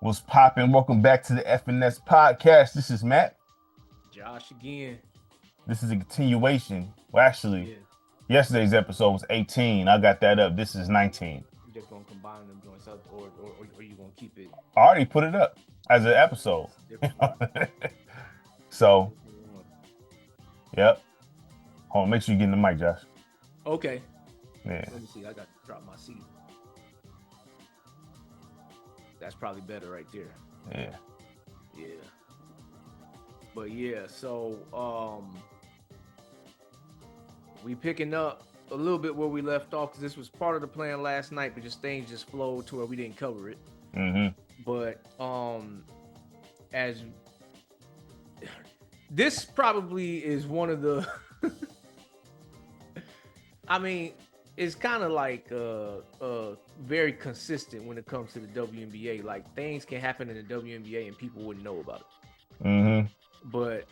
What's poppin'? Welcome back to the F&S Podcast. This is Matt. Josh again. This is a continuation. Well, actually, yesterday's episode was 18. I got that up. This is 19. You just gonna combine them joints up, or you gonna keep it? I already put it up as an episode. So, yep. Hold on, make sure you get in the mic, Josh. Okay. Yeah. Let me see. I got to drop my seat. That's probably better right there. Yeah. Yeah. But yeah, so we picking up a little bit where we left off, because this was part of the plan last night, but things just flowed to where we didn't cover it. Mm-hmm. But as this probably is one of the I mean, it's kind of like very consistent when it comes to the WNBA. Like, things can happen in the WNBA and people wouldn't know about it. Mm-hmm. But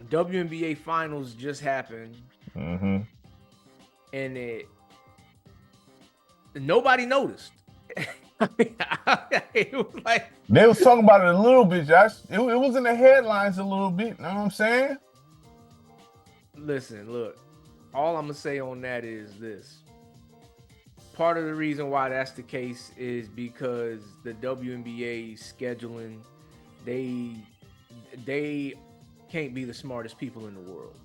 WNBA finals just happened. Mm-hmm. And nobody noticed. It was like, they was talking about it a little bit, Josh. It was in the headlines a little bit. You know what I'm saying? Listen, look. All I'm gonna say on that is this. Part of the reason why that's the case is because the WNBA scheduling, they can't be the smartest people in the world.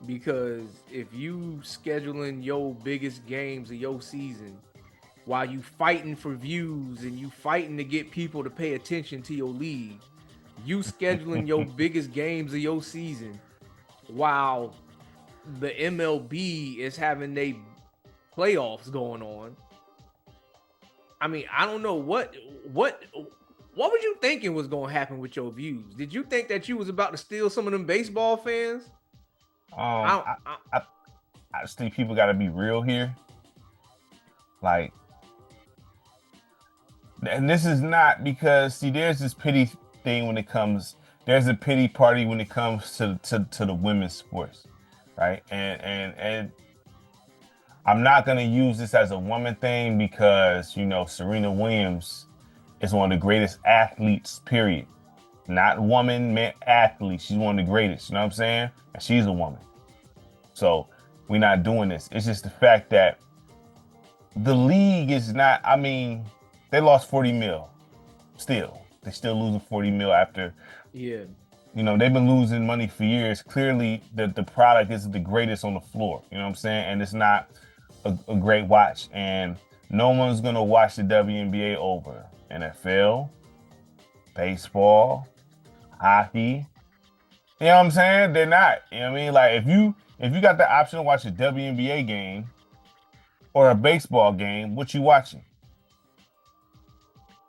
Because if you scheduling your biggest games of your season while you fighting for views and you fighting to get people to pay attention to your league, you scheduling your biggest games of your season while the MLB is having their playoffs going on. I mean, I don't know what were you thinking was going to happen with your views? Did you think that you was about to steal some of them baseball fans? I just think people got to be real here. Like, and this is not because, see, there's this pity thing when it comes. There's a pity party when it comes to the women's sports. Right. And I'm not going to use this as a woman thing because, you know, Serena Williams is one of the greatest athletes, period. Not woman, man, athlete. She's one of the greatest. You know what I'm saying? And she's a woman. So we're not doing this. It's just the fact that the league is not, I mean, they lost 40 mil still. They're still losing 40 mil after. Yeah. You know, they've been losing money for years. Clearly, the product isn't the greatest on the floor. You know what I'm saying? And it's not a great watch. And no one's going to watch the WNBA over NFL, baseball, hockey. You know what I'm saying? They're not. You know what I mean? Like, if you got the option to watch a WNBA game or a baseball game, what you watching?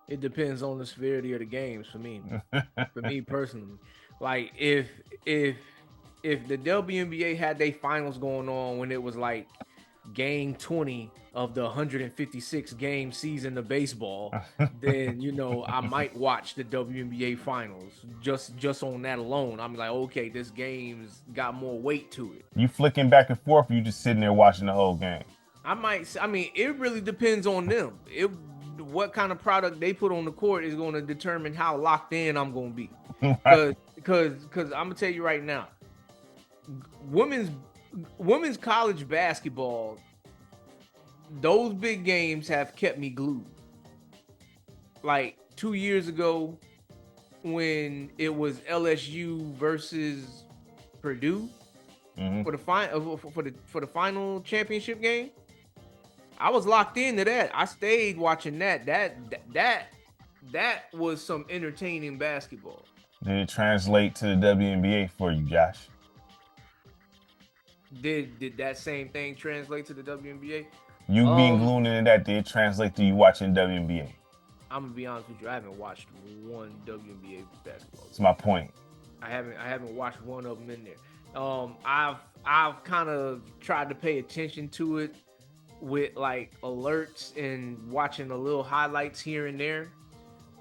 It depends on the severity of the games for me. For me personally. Like, if the WNBA had their finals going on when it was like game 20 of the 156 game season of baseball, then, you know, I might watch the WNBA finals just on that alone. I'm like, okay, this game's got more weight to it. You flicking back and forth, or you just sitting there watching the whole game? I mean, it really depends on them. What kind of product they put on the court is going to determine how locked in I'm going to be. Because I'm gonna tell you right now, women's college basketball, those big games have kept me glued. Like 2 years ago, when it was LSU versus Purdue for the final championship game, I was locked into that. I stayed watching that. That was some entertaining basketball. Did it translate to the WNBA for you, Josh? Did that same thing translate to the WNBA? You being glued into that, did it translate to you watching WNBA? I'm gonna be honest with you. I haven't watched one WNBA basketball. That's my point. I haven't watched one of them in there. I've kind of tried to pay attention to it with like alerts and watching a little highlights here and there,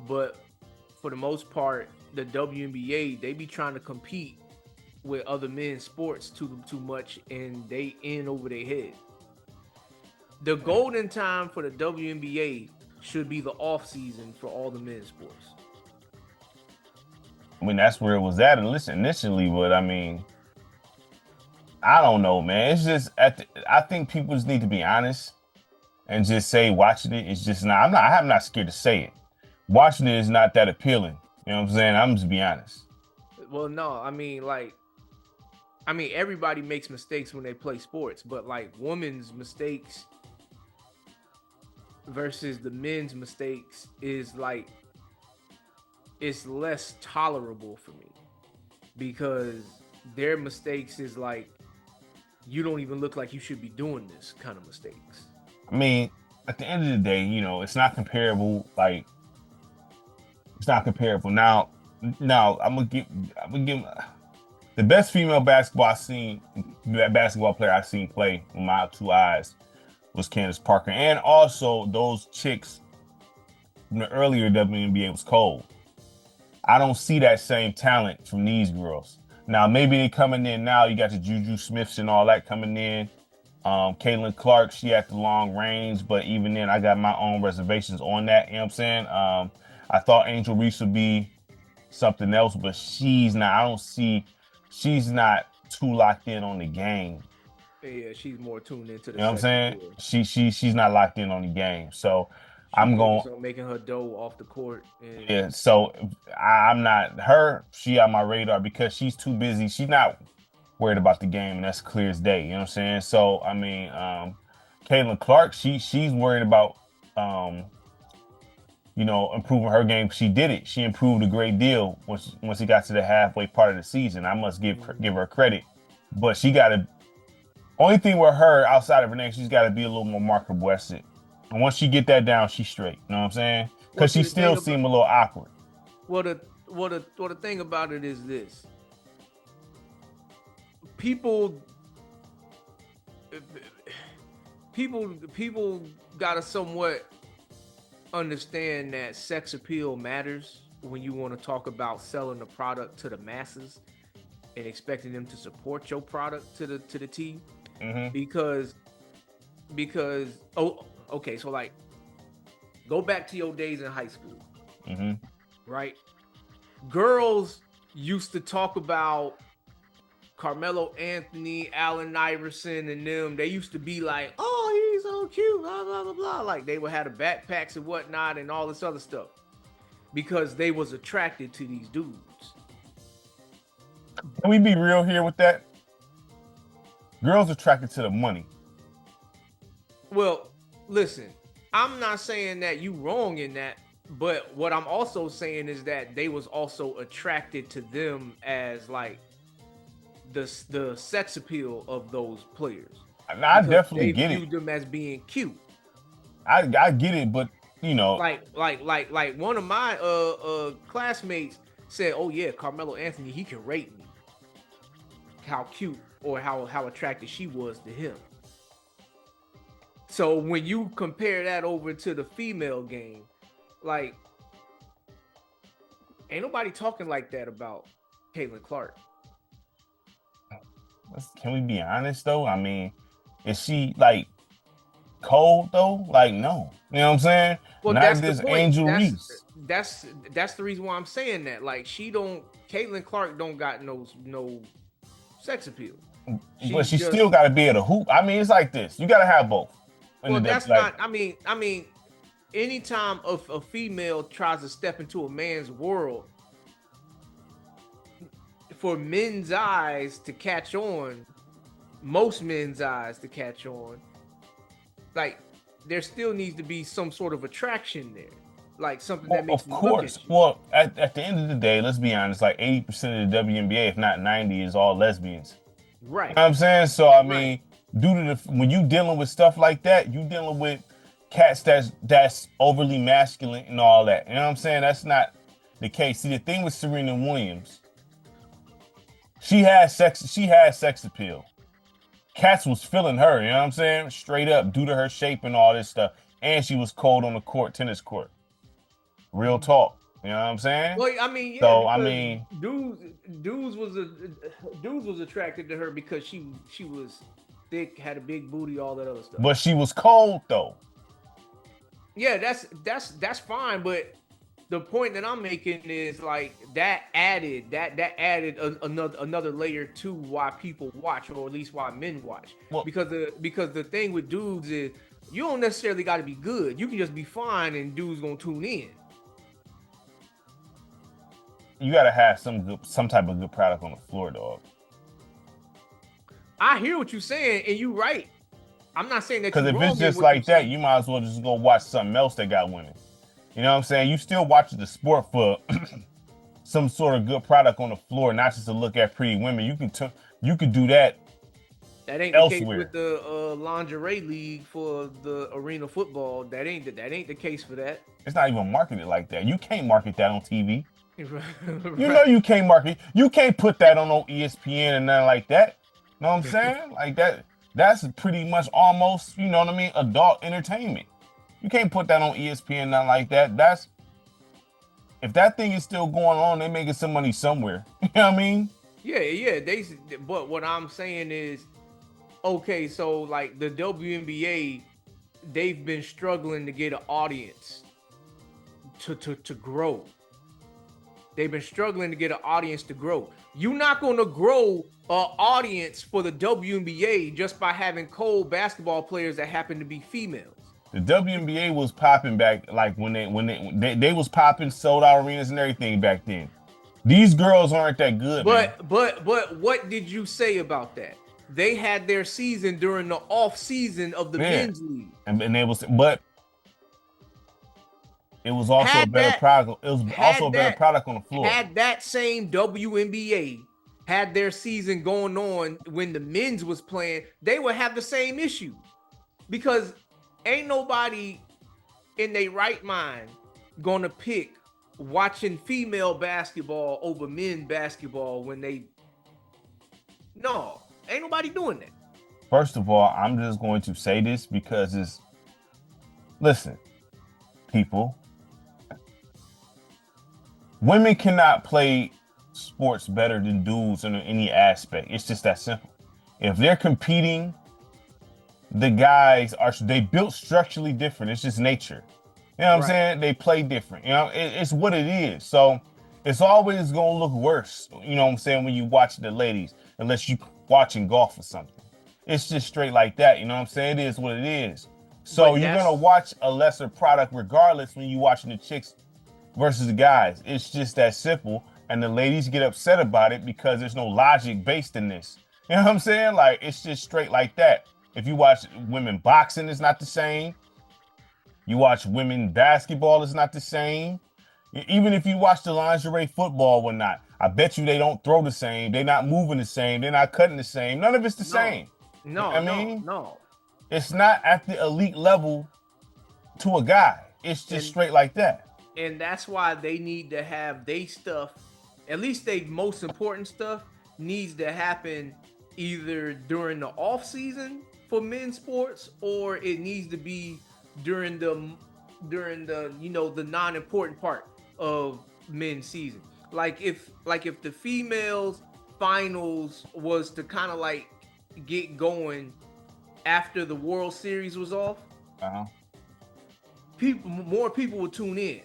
but for the most part, the WNBA, they be trying to compete with other men's sports too much, and they in over their head. The golden time for the WNBA should be the off season for all the men's sports. I mean, that's where it was at initially, but I mean, I don't know, man. It's just I think people just need to be honest and just say watching it is just not. I'm not scared to say it. Watching it is not that appealing. You know what I'm saying? I'm just be honest. Well, no, I mean, everybody makes mistakes when they play sports, but like women's mistakes versus the men's mistakes is like it's less tolerable for me because their mistakes is like you don't even look like you should be doing this kind of mistakes. I mean, at the end of the day, you know, it's not comparable. Like, it's not comparable. Now, I'm gonna give the best female basketball player I've seen play with my 2 eyes was Candace Parker, and also those chicks from the earlier WNBA was cold. I don't see that same talent from these girls. Now, maybe they coming in now. You got the Juju Smiths and all that coming in. Caitlin Clark, she had the long range, but even then, I got my own reservations on that. You know what I'm saying? I thought Angel Reese would be something else, but she's not. I don't see. She's not too locked in on the game. Yeah, she's more tuned into the. You know what I'm saying? She's not locked in on the game. So I'm going on making her dough off the court. Yeah. So I'm not her. She on my radar because she's too busy. She's not worried about the game, and that's clear as day. You know what I'm saying? So I mean, Caitlin Clark, she's worried about improving her game. She did it. She improved a great deal once it got to the halfway part of the season. I must give her credit, but she got to. Only thing with her outside of her name, she's got to be a little more marketable. That's it. And once she get that down, she's straight. You know what I'm saying? Because she still seem a little awkward. Well, the thing about it is this: people gotta somewhat understand that sex appeal matters when you want to talk about selling the product to the masses and expecting them to support your product to the T. Mm-hmm. Because okay, so like go back to your days in high school. Mm-hmm. Right? Girls used to talk about Carmelo Anthony, Allen Iverson, and them. They used to be like, oh, he's so cute, blah, blah, blah, blah. Like they would have the backpacks and whatnot and all this other stuff because they was attracted to these dudes. Can we be real here with that? Girls attracted to the money. Well, listen, I'm not saying that you wrong in that, but what I'm also saying is that they was also attracted to them as like the sex appeal of those players. I definitely get it. They viewed them as being cute. I get it, but you know, like one of my classmates said, "Oh yeah, Carmelo Anthony, he can rate me." How cute or how attracted she was to him. So when you compare that over to the female game, like ain't nobody talking like that about Caitlin Clark. Can we be honest though? I mean, is she like cold though? Like no, you know what I'm saying? Well, not that's this the point. Angel Reese. That's the reason why I'm saying that. Like Caitlin Clark don't got no sex appeal. But she still got to be able to hoop. I mean, it's like this. You got to have both. Well, that's not. I mean, anytime a female tries to step into a man's world, for men's eyes to catch on, most men's eyes to catch on, like there still needs to be some sort of attraction there, like something that makes them look at you. Well, at the end of the day, let's be honest. Like 80% of the WNBA, if not 90, is all lesbians. Right. You know what I'm saying? So I mean, due to when you dealing with stuff like that, you dealing with cats that's overly masculine and all that. You know what I'm saying? That's not the case. See, the thing with Serena Williams, she has sex appeal. Cats was feeling her, you know what I'm saying? Straight up, due to her shape and all this stuff. And she was cold on the tennis court. Real talk. You know what I'm saying? Well, I mean, yeah. So I mean, dudes was attracted to her because she was thick, had a big booty, all that other stuff. But she was cold though. Yeah, that's fine, but the point that I'm making is like that added another layer to why people watch, or at least why men watch. Well, Because the thing with dudes is you don't necessarily got to be good. You can just be fine, and dudes gonna tune in. you got to have some type of good product on the floor, dog. I hear what you're saying, and you're right. I'm not saying that Because you're if it's wrong in just what you're like that, saying. you might as well just go watch something else that got women. You know what I'm saying? You still watch the sport for some sort of good product on the floor, not just to look at pretty women. You can do that That ain't the case with elsewhere. the lingerie league for the arena football. That ain't the case for that. It's not even marketed like that. You can't market that on TV. You know Right. you can't market. You can't put that on no ESPN and nothing like that. Know what I'm saying? Like that. That's pretty much almost, you know what I mean, adult entertainment. You can't put that on ESPN, nothing like that. That's if that thing is still going on, they making some money somewhere. You know what I mean? Yeah. But what I'm saying is, okay, so like the WNBA, they've been struggling to get an audience to grow. They've been struggling to get an audience to grow. You're not going to grow an audience for the WNBA just by having cold basketball players that happen to be females. The WNBA was popping back like when they was popping, sold out arenas and everything back then. These girls aren't that good, man. But what did you say about that? They had their season during the off season of the Yeah, men's league. and they was, but it was also a Had better that product. It was also a had better that product on the floor. had that same WNBA had their season going on when the men's was playing, they would have the same issue. Because ain't nobody in their right mind gonna pick watching female basketball over men basketball when they no, ain't nobody doing that. First of all, I'm just going to say this because it's listen, people. Women cannot play sports better than dudes in any aspect. It's just that simple. If they're competing, the guys are they built structurally different. It's just nature. You know what I'm Right. saying? They play different. You know, it's what it is. So it's always gonna look worse. You know what I'm saying when you watch the ladies, unless you watching golf or something. It's just straight like that. You know what I'm saying? It is what it is. So But you're gonna that's watch a lesser product regardless when you watching the chicks versus the guys. It's just that simple. And the ladies get upset about it because there's no logic based in this. You know what I'm saying? Like it's just straight like that. If you watch women boxing, it's not the same. You watch women basketball, it's not the same. Even if you watch the lingerie football or whatnot, I bet you they don't throw the same. They're not moving the same. They're not cutting the same. None of it's the no, same. You know no, what I no, mean? no. It's not at the elite level to a guy. It's just And straight like that. and that's why they need to have they stuff, at least they most important stuff needs to happen either during the off season for men's sports, or it needs to be during the the non-important part of men's season. Like if the females finals was to kind of like get going after the World Series was off, Uh-huh. more people will tune in,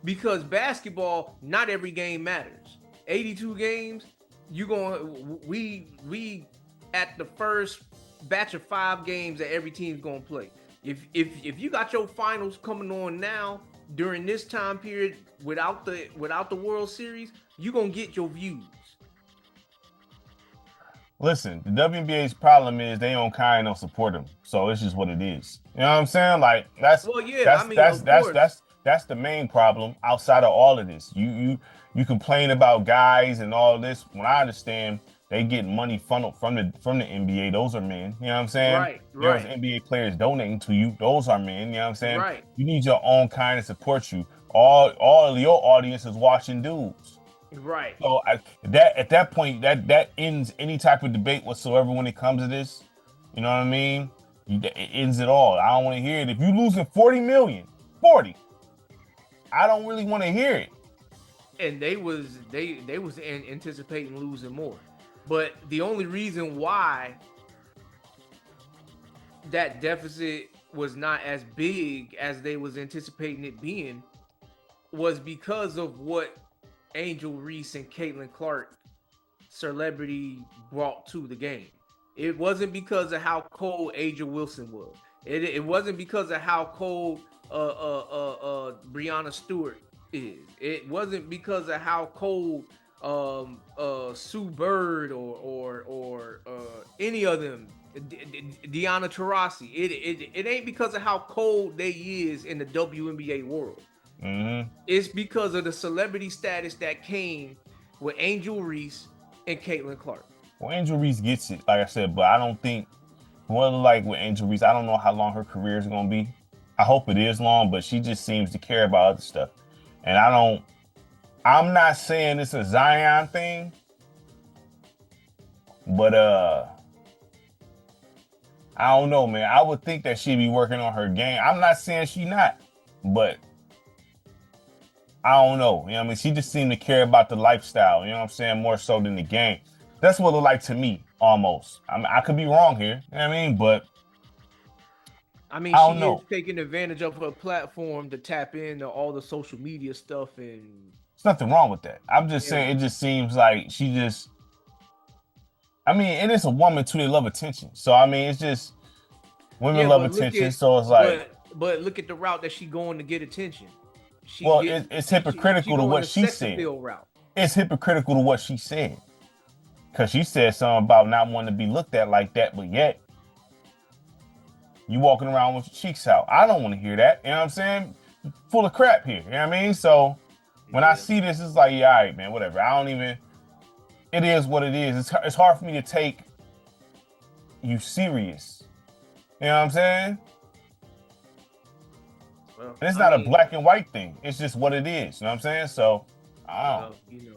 because basketball, not every game matters. 82 games, you going we at the first batch of 5 games that every team's gonna play. If you got your finals coming on now during this time period without the World Series, you gonna get your views. Listen, the WNBA's problem is they don't support them. So it's just what it is. You know what I'm saying? Like Well, yeah, I mean, of course, that's the main problem outside of all of this. You complain about guys and all this. When I understand they get money funneled from the NBA, those are men. You know what I'm saying? right, There's right, NBA players donating to you, those are men. You know what I'm saying? right, You need your own kind to support you. All of your audience is watching dudes. right. So at that point, that ends any type of debate whatsoever when it comes to this. You know what I mean? It ends it all. I don't want to hear it. If you losing 40 million, 40, I don't really want to hear it. And they was anticipating losing more, but the only reason why that deficit was not as big as they was anticipating it being was because of what Angel Reese and Caitlin Clark celebrity brought to the game. It wasn't because of how cold Angel Wilson was. It wasn't because of how cold Brianna Stewart is. It wasn't because of how cold Sue Bird or any of them, Deanna Taurasi. It ain't because of how cold they is in the WNBA world. Mm-hmm. It's because of the celebrity status that came with Angel Reese and Caitlin Clark. Well, Angel Reese gets it, like I said, but I don't think, well, like with Angel Reese, I don't know how long her career is going to be. I hope it is long, but she just seems to care about other stuff. And I'm not saying it's a Zion thing, but I don't know, man. I would think that she'd be working on her game. I'm not saying she not, but I don't know. You know what I mean? She just seemed to care about the lifestyle, you know what I'm saying, more so than the game. That's what it looked like to me, almost. I mean, I could be wrong here, you know what I mean? But I mean, I don't she know. is taking advantage of her platform to tap into all the social media stuff, and There's nothing wrong with that. I'm just saying it just seems like she just, I mean, and it's a woman too, they love attention. So, I mean, it's just, women love attention, so it's like. But look at the route that she going to get attention. It's hypocritical to what she said. It's hypocritical to what she said. Because she said something about not wanting to be looked at like that, but yet you walking around with your cheeks out. I don't want to hear that. You know what I'm saying? Full of crap here. You know what I mean? So when I see this, it's like, yeah, all right, man, whatever. It is what it is. It's hard for me to take you serious. You know what I'm saying? Well, and it's not a black and white thing. It's just what it is. You know what I'm saying? So, I don't know.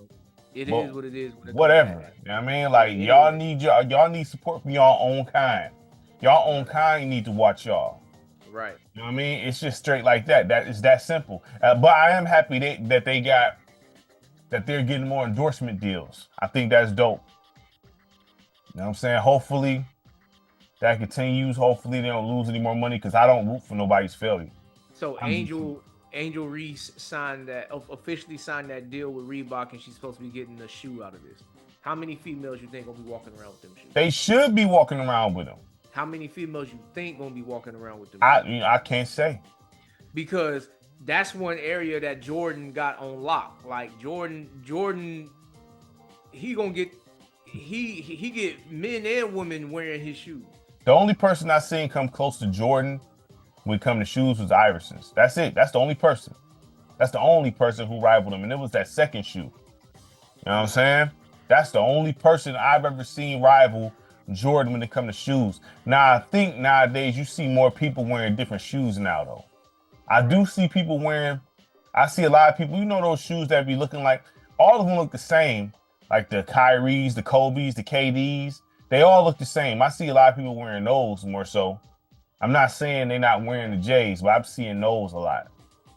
It is what it is. Whatever. You know what I mean? Like, y'all need support from y'all own kind. Y'all own kind need to watch y'all. Right. You know what I mean? It's just straight like that. That is that simple. But I am happy that they're getting more endorsement deals. I think that's dope. You know what I'm saying? Hopefully that continues. Hopefully they don't lose any more money, because I don't root for nobody's failure. So Angel Reese officially signed that deal with Reebok, and she's supposed to be getting a shoe out of this. How many females you think gonna be walking around with them shoes? They should be walking around with them. How many females you think gonna be walking around with them? I can't say, because that's one area that Jordan got on lock. Like Jordan, he get men and women wearing his shoes. The only person I seen come close to Jordan when it come to shoes was Iverson's. That's it. That's the only person. That's the only person who rivaled him, and it was that second shoe. You know what I'm saying? That's the only person I've ever seen rival Jordan when it comes to shoes. Now, I think nowadays you see more people wearing different shoes now, though. I do see people I see a lot of people, you know, those shoes that be looking like, all of them look the same, like the Kyries, the Kobe's, the KD's. They all look the same. I see a lot of people wearing those more so. I'm not saying they're not wearing the J's, but I'm seeing those a lot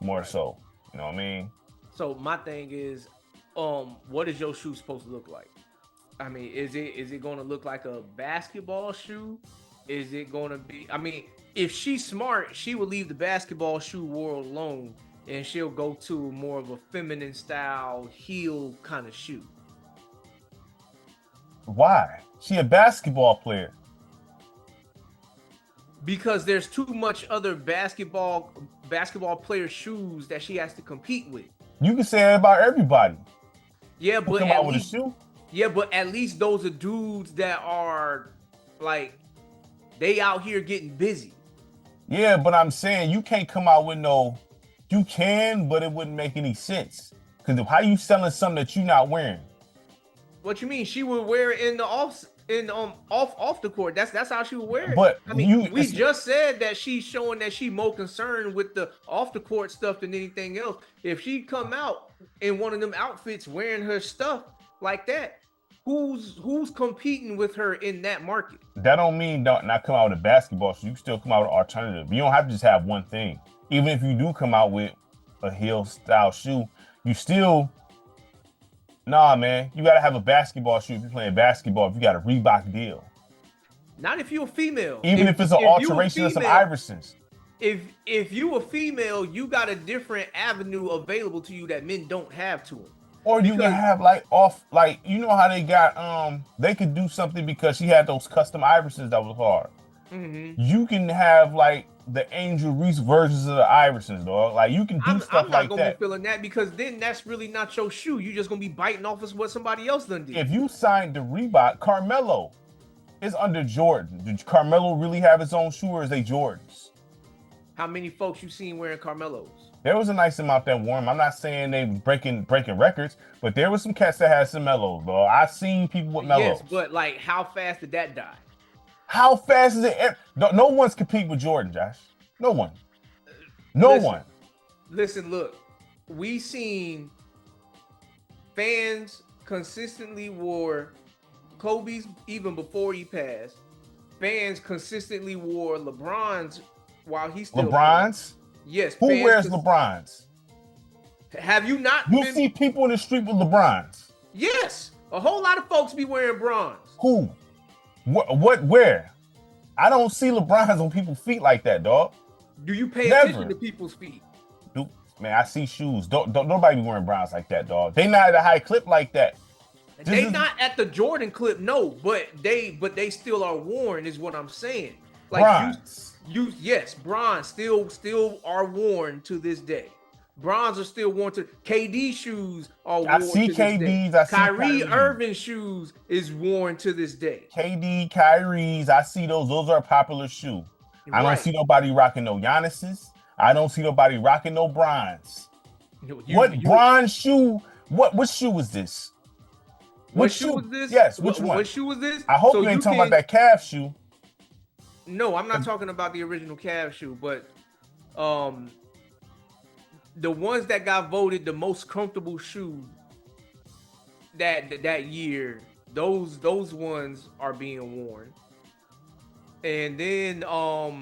more so. You know what I mean? So my thing is, what is your shoe supposed to look like? I mean, is it going to look like a basketball shoe? Is it going to be? I mean, if she's smart, she will leave the basketball shoe world alone, and she'll go to more of a feminine style heel kind of shoe. Why? She a basketball player. Because there's too much other basketball player shoes that she has to compete with. You can say that about everybody. Yeah, but at least those are dudes that are like, they out here getting busy. Yeah, but I'm saying you can't come out with you can, but it wouldn't make any sense. Because how you selling something that you're not wearing? What you mean? She would wear it in the off the court. That's how she would wear it. But I mean, we just said that she's showing that she's more concerned with the off the court stuff than anything else. If she come out in one of them outfits wearing her stuff like that, who's competing with her in that market? That don't mean not come out with a basketball shoe. You still come out with an alternative. You don't have to just have one thing. Even if you do come out with a heel style shoe, you still, nah, man, you got to have a basketball shoe if you're playing basketball, if you got a Reebok deal. Not if you're a female. Even if it's an alteration of some Iversons. if you a female, you got a different avenue available to you that men don't have to them. Or you can have like you know how they got they could do something because she had those custom irises that was hard. Mm-hmm. You can have like the Angel Reese versions of the Iversons, dog. Like you can do stuff I'm not like gonna that. be feeling that because then that's really not your shoe. You just gonna be biting off of what somebody else done did. If you signed the Reebok, Carmelo is under Jordan. Did Carmelo really have his own shoe, or is they Jordans? How many folks you seen wearing Carmelos? There was a nice amount that wore them. I'm not saying they was breaking records, but there was some cats that had some Melos, dog. I seen people with Melos. Yes, but like, how fast did that die? How fast is it? No one's competing with Jordan, Josh. No one. No one. Listen, look. We seen fans consistently wore Kobe's even before he passed. Fans consistently wore LeBron's while he's still LeBron's? playing. Yes. Who wears LeBron's? Have you not? You see people in the street with LeBron's? Yes. A whole lot of folks be wearing bronze. Who? What? Where? I don't see LeBron's on people's feet like that, dog. Do you pay attention to people's feet? Dude, man, I see shoes. Don't nobody be wearing bronze like that, dog. They not at a high clip like that. They not at the Jordan clip, no, but they still are worn, is what I'm saying. Like bronze. Yes, bronze still are worn to this day. Bronze are still worn to KD shoes are worn. I see to KD's. This day. Kyrie Irving shoes is worn to this day. KD, Kyrie's, I see those. Those are a popular shoe. Right. I don't see nobody rocking no Giannis's. I don't see nobody rocking no bronze. Bronze shoe? What shoe was this? What shoe was this? Yes, which one? What shoe was this? I hope you ain't talking about that calf shoe. No, I'm not talking about the original calf shoe, but the ones that got voted the most comfortable shoe that year, those ones are being worn. And then I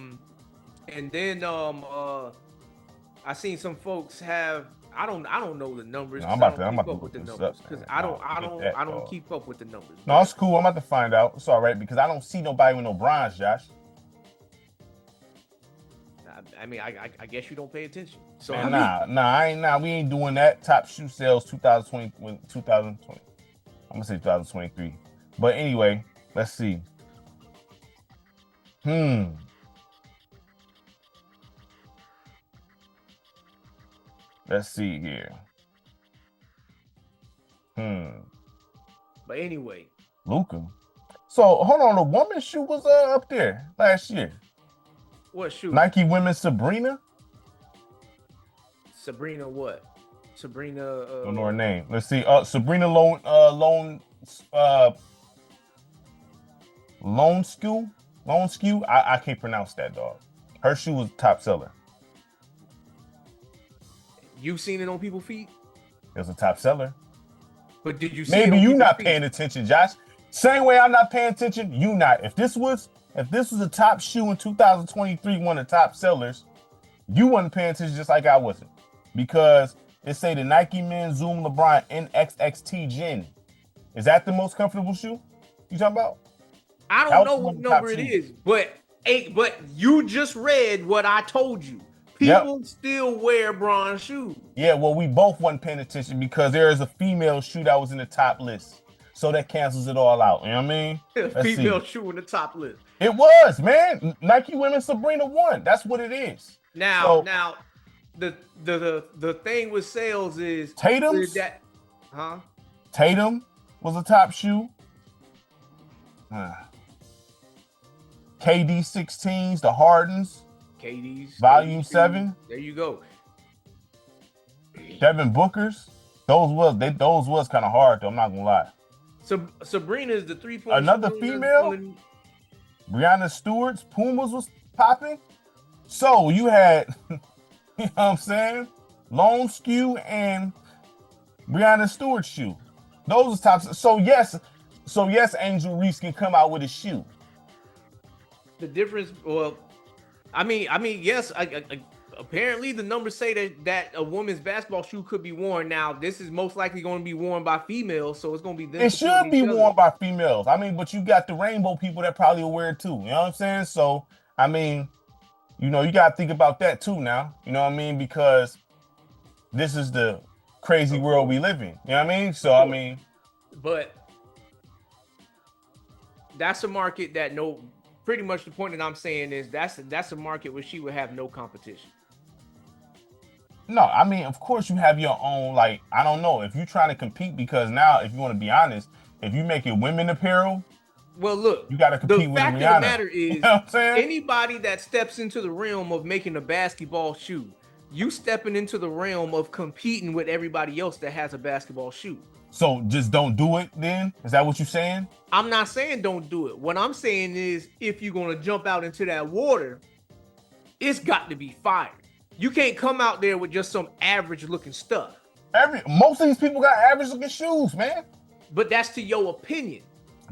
seen some folks have I don't know the numbers. No, I'm about to look this up because I don't keep up with the numbers. No, it's cool. I'm about to find out. It's all right because I don't see nobody with no bronze, Josh. I mean, I guess you don't pay attention. So we ain't doing that. Top shoe sales 2020. I'm gonna say 2023. But anyway, let's see. Let's see here. But anyway, Luka. So hold on, the woman's shoe was up there last year. What shoe? Nike women's Sabrina. Sabrina what? Sabrina. I don't know her name. Let's see. Sabrina Lone Skew. I can't pronounce that, dog. Her shoe was top seller. You've seen it on people's feet? It was a top seller. But did you see Maybe you not paying attention, Josh. Same way I'm not paying attention, you not. If this was a top shoe in 2023, one of the top sellers, you wasn't paying attention just like I wasn't. Because it say the Nike Men Zoom LeBron NXXT Gen. Is that the most comfortable shoe you talking about? I don't know what number it is, but you just read what I told you. People still wear bronze shoes. Yeah, well, we both wasn't paying attention because there is a female shoe that was in the top list. So that cancels it all out. You know what I mean? Female shoe in the top list. It was, man. Nike Women's Sabrina won. That's what it is. Now, the thing with sales is Tatum's. Huh? Tatum was a top shoe. KD 16s, the Hardens. KD's Volume 7. There you go. Devin Booker's. Those was kind of hard though. I'm not gonna lie. Sabrina is the 3-point. Another female. Breonna Stewart's Pumas was popping. So you had, you know what I'm saying? Lone Skew and Breonna Stewart's shoe. Those are tops. So yes, Angel Reese can come out with a shoe. The difference, well, I mean, yes. Apparently, the numbers say that a woman's basketball shoe could be worn. Now, this is most likely going to be worn by females, so it's going to be them. It should be worn by females. I mean, but you got the rainbow people that probably will wear it too. You know what I'm saying? So, I mean, You got to think about that too now. You know what I mean? Because this is the crazy world we live in. You know what I mean? So, I mean. But that's a market that pretty much the point that I'm saying is that's a market where she would have no competition. No, I mean, of course you have your own, like, I don't know, if you're trying to compete, because now, if you want to be honest, if you make it women apparel, well, look, you got to compete with Rihanna. The fact of the matter is, you know what I'm saying? Anybody that steps into the realm of making a basketball shoe, you stepping into the realm of competing with everybody else that has a basketball shoe. So just don't do it then? Is that what you're saying? I'm not saying don't do it. What I'm saying is, if you're going to jump out into that water, it's got to be fire. You can't come out there with just some average looking stuff. Most of these people got average looking shoes, man. But that's to your opinion.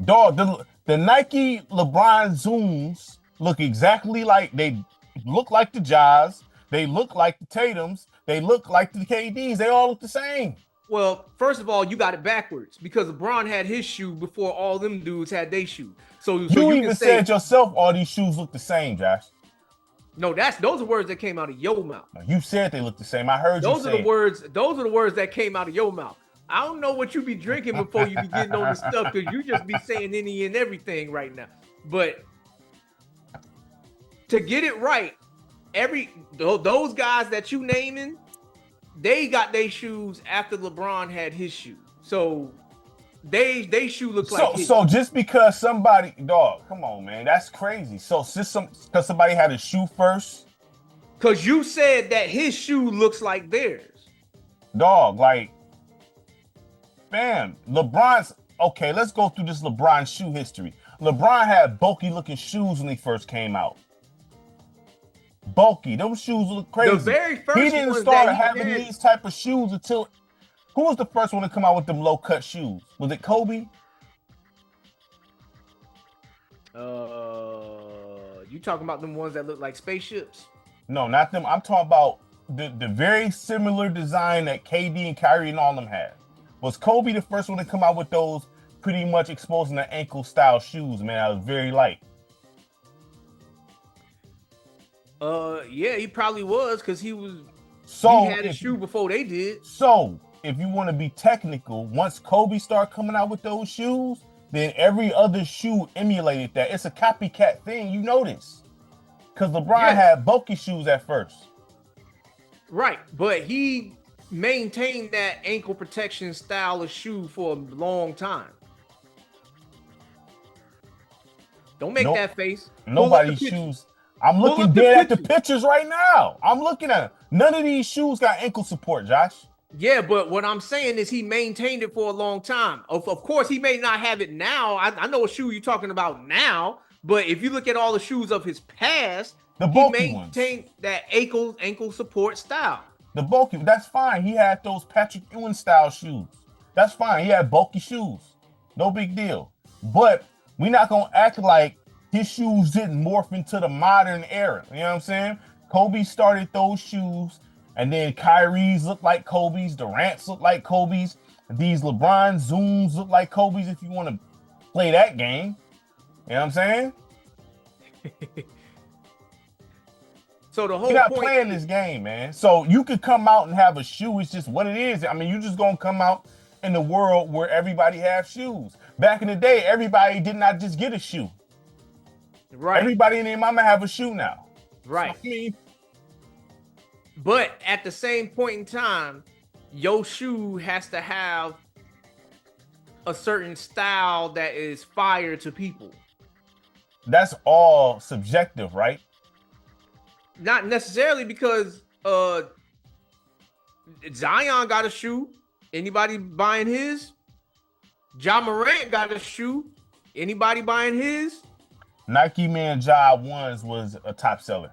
Dog, the Nike LeBron Zooms look exactly like, they look like the Jazz. They look like the Tatums. They look like the KDs. They all look the same. Well, first of all, you got it backwards, because LeBron had his shoe before all them dudes had their shoe. So you even said yourself all these shoes look the same, Josh. No, those are words that came out of your mouth. You said they look the same. I heard you say. Those are the words that came out of your mouth. I don't know what you be drinking before you be getting on this stuff, because you just be saying any and everything right now. But to get it right, those guys that you naming, they got their shoes after LeBron had his shoe. So they shoe looks like his. So just because somebody, dog, come on, man, that's crazy. So because somebody had a shoe first, because you said that his shoe looks like theirs, dog. Like, fam, LeBron's okay. Let's go through this LeBron shoe history. LeBron had bulky looking shoes when he first came out. Bulky, those shoes look crazy. The very first he didn't start having these type of shoes until. Who was the first one to come out with them low cut shoes? Was it Kobe? You talking about them ones that look like spaceships? No, not them. I'm talking about the very similar design that KD and Kyrie and all them had. Was Kobe the first one to come out with those pretty much exposing the ankle style shoes, man? I was very light. Yeah, he probably was, because he had a shoe before they did. So if you want to be technical, once Kobe started coming out with those shoes, then every other shoe emulated that. It's a copycat thing, you notice. Because LeBron had bulky shoes at first. Right, but he maintained that ankle protection style of shoe for a long time. Don't make that face. Nobody's shoes. I'm looking dead at the pictures right now. I'm looking at them. None of these shoes got ankle support, Josh. Yeah, but what I'm saying is he maintained it for a long time. Of course, he may not have it now. I know a shoe you're talking about now, but if you look at all the shoes of his past, he maintained that ankle support style. The bulky, that's fine. He had those Patrick Ewing style shoes. That's fine. He had bulky shoes. No big deal. But we're not going to act like his shoes didn't morph into the modern era. You know what I'm saying? Kobe started those shoes, and then Kyrie's look like Kobe's. Durant's look like Kobe's. These LeBron Zooms look like Kobe's if you want to play that game. You know what I'm saying? So the whole You're not playing this game, man. So you could come out and have a shoe. It's just what it is. I mean, you're just going to come out in the world where everybody have shoes. Back in the day, everybody did not just get a shoe. Right. Everybody and their mama have a shoe now. Right. So, I mean, but at the same point in time, your shoe has to have a certain style that is fire to people. That's all subjective, right? Not necessarily, because Zion got a shoe. Anybody buying his? Ja Morant got a shoe. Anybody buying his? Nike Man Ja ones was a top seller.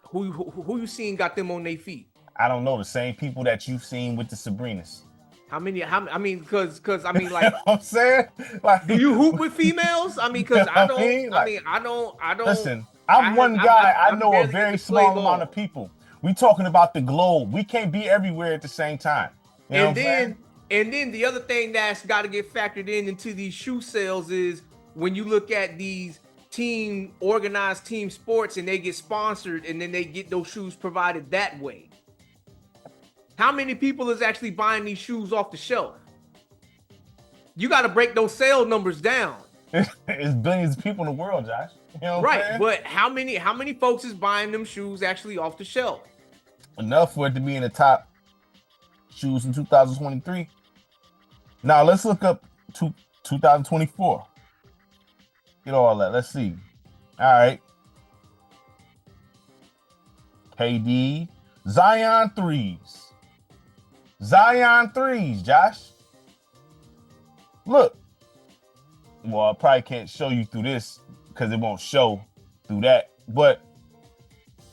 Who you seen got them on their feet? I don't know, the same people that you've seen with the Sabrinas. How many? I mean, because I mean, like, you know what I'm saying, like, do you hoop with females? I mean, because I don't. I don't. Listen, I'm one guy. I know a very small amount of people. We talking about the globe. We can't be everywhere at the same time. You know and then the other thing that's got to get factored into these shoe sales is when you look at these organized team sports and they get sponsored and then they get those shoes provided that way. How many people is actually buying these shoes off the shelf? You got to break those sales numbers down. It's billions of people in the world, Josh. You know what I'm saying? But how many folks is buying them shoes actually off the shelf? Enough for it to be in the top shoes in 2023. Now let's look up 2024. Get all that. Let's see. All right. KD. Zion threes. Zion threes, Josh. Look. Well, I probably can't show you through this because it won't show through that. But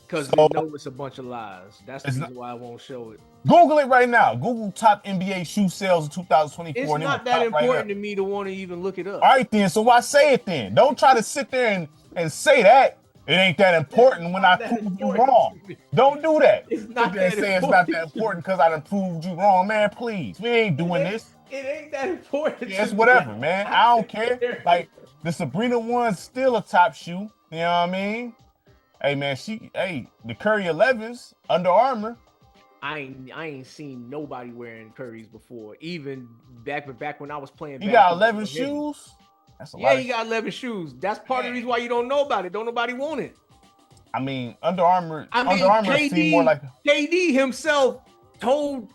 because they know it's a bunch of lies. That's the reason why I won't show it. Google it right now. Google top NBA shoe sales in 2024. It's not that important to me to want to even look it up. All right, then. So why say it then? Don't try to sit there and say that. It ain't that important when I prove you wrong. Don't do that. It's not that important. Say it's not that important because I done proved you wrong. Man, please. We ain't doing this. It ain't that important. Yeah, it's whatever, man. I don't care. Like, the Sabrina one's still a top shoe. You know what I mean? Hey, man, the Curry 11s, Under Armour. I ain't seen nobody wearing Curry's before. Even back when I was playing. You got 11 shoes? That's a lot. Yeah, you got 11 shoes. That's part of the reason why you don't know about it. Don't nobody want it. I mean, Under Armour seemed more like KD himself told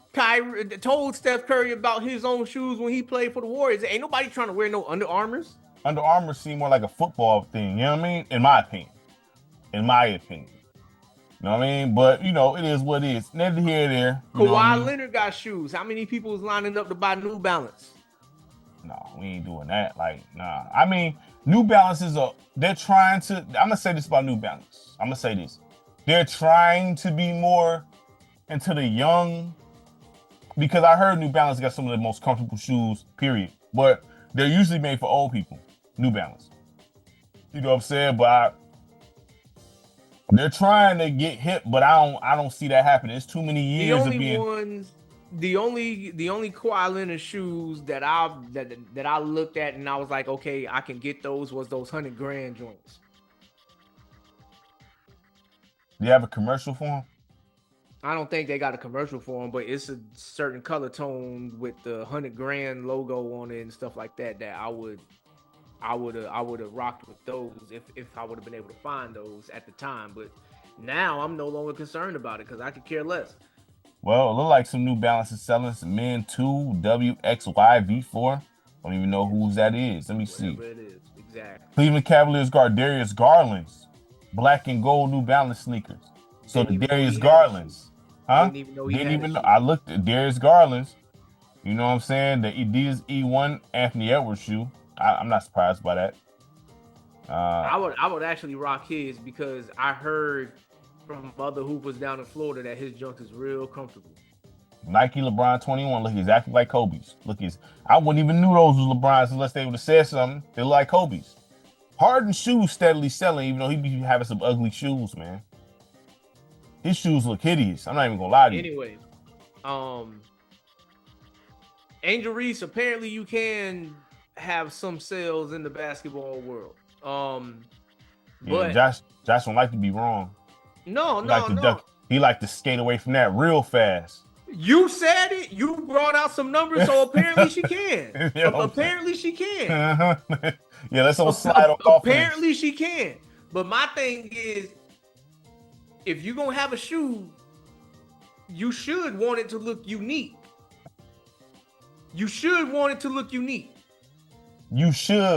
Steph Curry about his own shoes when he played for the Warriors. Ain't nobody trying to wear no Under Armours. Under Armour seemed more like a football thing. You know what I mean? In my opinion. You know what I mean? But, you know, it is what it is. Neither here nor there. Kawhi Leonard got shoes. How many people is lining up to buy New Balance? No, we ain't doing that. Like, nah. I mean, New Balance they're trying to, I'm going to say this about New Balance. I'm going to say this. They're trying to be more into the young, because I heard New Balance got some of the most comfortable shoes, period. But they're usually made for old people, New Balance. You know what I'm saying? But they're trying to get hip, but I don't see that happening. It's too many years of being. The only Kawhi Leonard shoes that I looked at and I was like, okay, I can get those was those $100,000 joints. Do you have a commercial for them? I don't think they got a commercial for them, but it's a certain color tone with the $100,000 logo on it and stuff like that. That I would have rocked with those if I would have been able to find those at the time. But now I'm no longer concerned about it because I could care less. Well, it look like some New Balance is selling some Men 2 WXY V4. Don't even know whose that is. Let me see. Whatever it is, exactly. Cleveland Cavaliers guard Darius Garland's black and gold New Balance sneakers. So the Darius Garland's, huh? Didn't even know. I looked at Darius Garland's. You know what I'm saying? The Adidas E1 Anthony Edwards shoe. I'm not surprised by that. I would actually rock his because I heard from other hoopers down in Florida that his junk is real comfortable. Nike LeBron 21 look exactly like Kobe's. I wouldn't even knew those was LeBron's unless they would have said something. They look like Kobe's. Harden's shoes steadily selling, even though he be having some ugly shoes, man. His shoes look hideous. I'm not even gonna lie to you. Anyway, Angel Reese, apparently you can have some sales in the basketball world. But Josh don't like to be wrong. No. He like to skate away from that real fast. You said it. You brought out some numbers, so apparently she can. Apparently she can. Uh-huh. Yeah, let's all slide off. Apparently she can. But my thing is, if you're gonna have a shoe, you should want it to look unique. You should,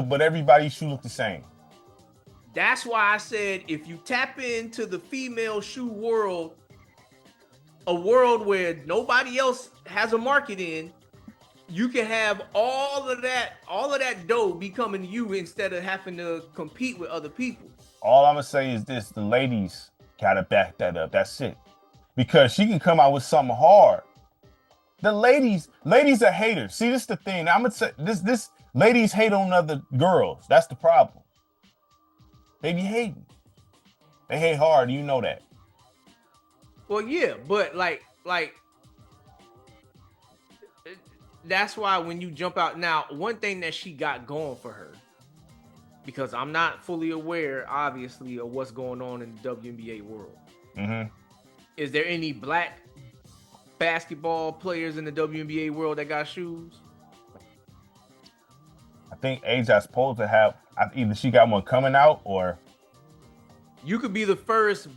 but everybody's shoe look the same. That's why I said if you tap into the female shoe world, a world where nobody else has a market in, you can have all of that dough be coming to you instead of having to compete with other people. All I'm gonna say is this: the ladies gotta back that up. That's it. Because she can come out with something hard. The ladies are haters. See, this is the thing. I'm gonna say this ladies hate on other girls. That's the problem. They be hating. They hate hard. You know that. Well, yeah, but like that's why when you jump out now, one thing that she got going for her because I'm not fully aware, obviously, of what's going on in the WNBA world. Mm-hmm. Is there any black basketball players in the WNBA world that got shoes? I think Aja's supposed to have either she got one coming out or You could be the first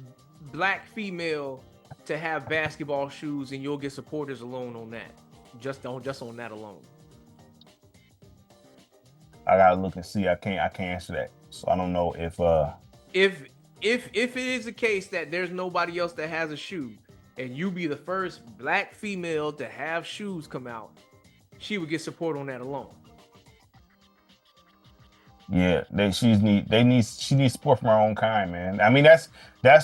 black female to have basketball shoes, and you'll get supporters alone on that. Just on that alone. I gotta look and see. I can't answer that. So I don't know if it is the case that there's nobody else that has a shoe, and you be the first black female to have shoes come out, she would get support on that alone. Yeah, she needs support from her own kind, man. I mean, that's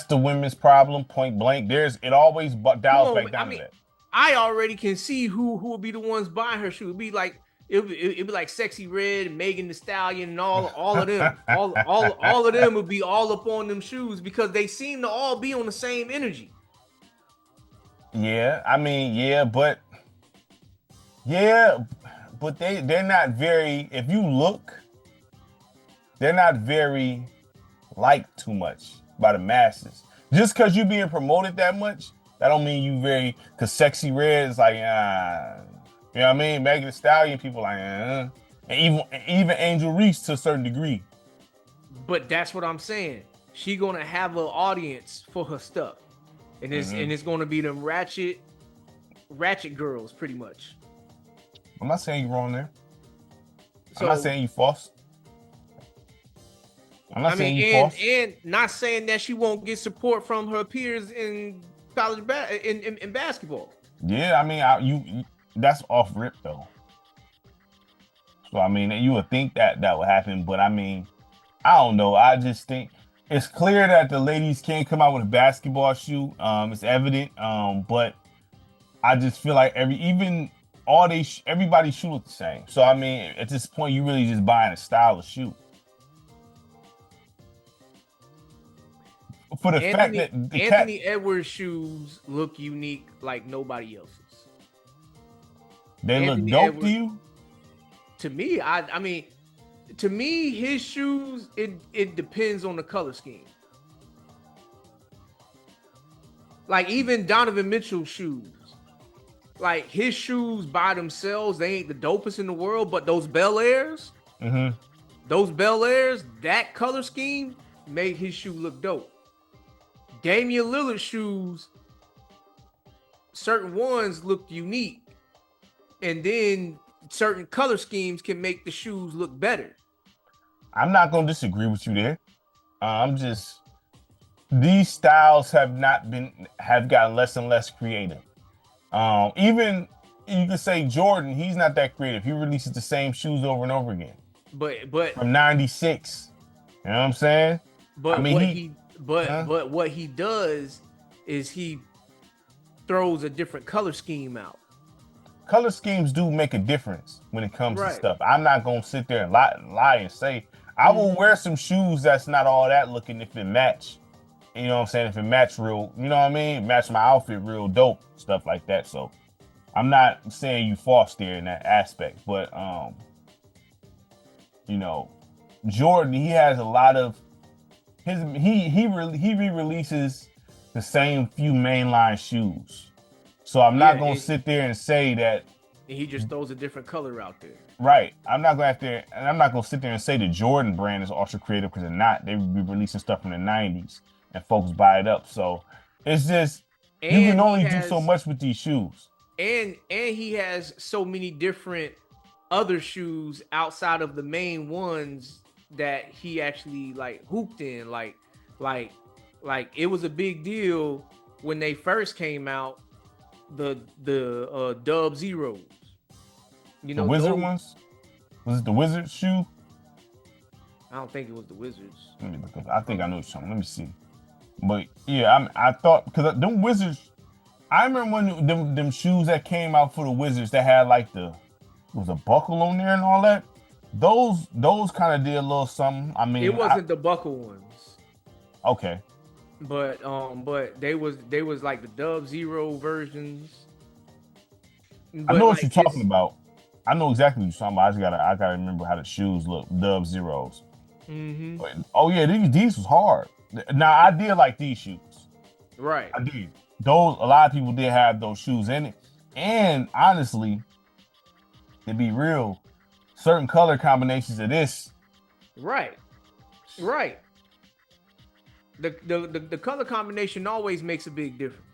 the women's problem, point blank. It always dials back down to that. I already can see who will be the ones buying her shoe. It'd be like Sexy Red and Megan Thee Stallion and all of them. all of them would be all up on them shoes because they seem to all be on the same energy. Yeah, I mean, but they're not very. If you look. They're not very liked too much by the masses. Just because you being promoted that much, that don't mean you very. Because Sexy Red is like, you know what I mean? Megan Thee Stallion, people like, and even Angel Reese to a certain degree. But that's what I'm saying. She gonna have an audience for her stuff, and it's gonna be them ratchet girls, pretty much. I'm not saying you're wrong there. So, I'm not saying you false. I'm not saying you false. And not saying that she won't get support from her peers in college in basketball. Yeah, I mean, you that's off rip though. So I mean, you would think that would happen, but I mean, I don't know. I just think it's clear that the ladies can't come out with a basketball shoe. It's evident. But I just feel like everybody shoe look the same. So I mean, at this point, you really just buying a style of shoe. For the fact that Anthony Edwards shoes look unique like nobody else's. They Anthony look dope Edwards, to you? To me, I mean, to me, his shoes, it depends on the color scheme. Like even Donovan Mitchell's shoes. Like his shoes by themselves, they ain't the dopest in the world, but those Bel Airs, that color scheme made his shoe look dope. Damian Lillard's shoes, certain ones look unique, and then certain color schemes can make the shoes look better. I'm not going to disagree with you there. These styles have gotten less and less creative. Even you could say Jordan, he's not that creative. He releases the same shoes over and over again. But from 96, you know what I'm saying? But I mean, But what he does is he throws a different color scheme out. Color schemes do make a difference when it comes to stuff. I'm not going to sit there and lie and say, I will wear some shoes that's not all that looking if it match. You know what I'm saying? If it match real, you know what I mean? Match my outfit real dope, stuff like that. So I'm not saying you false there in that aspect. But, Jordan, he has a lot of, he re-releases the same few mainline shoes. So I'm not going to sit there and say that. And he just throws a different color out there. Right. I'm not going to sit there and say the Jordan brand is ultra creative because they're not. They be releasing stuff from the 90s and folks buy it up. So it's just, you can only do so much with these shoes. And he has so many different other shoes outside of the main ones that he actually like hooped in, like it was a big deal when they first came out, the Dub Zeros, the Wizard ones. Was it the Wizard shoe? I don't think it was the Wizards. Let me look up. I think I know something. Let me see. But yeah, I thought because them Wizards, I remember when them shoes that came out for the Wizards that had like there was a buckle on there and all that. Those kind of did a little something. I mean, it wasn't the buckle ones. Okay. But they was like the Dub Zero versions. But I know what you're talking about. I know exactly what you're talking about. I gotta remember how the shoes look. Dub Zeros. Mm-hmm. Oh yeah, these was hard. Now I did like these shoes. Right. I did. Those a lot of people did have those shoes in it. And honestly, to be real, certain color combinations of this. Right. Right. The color combination always makes a big difference.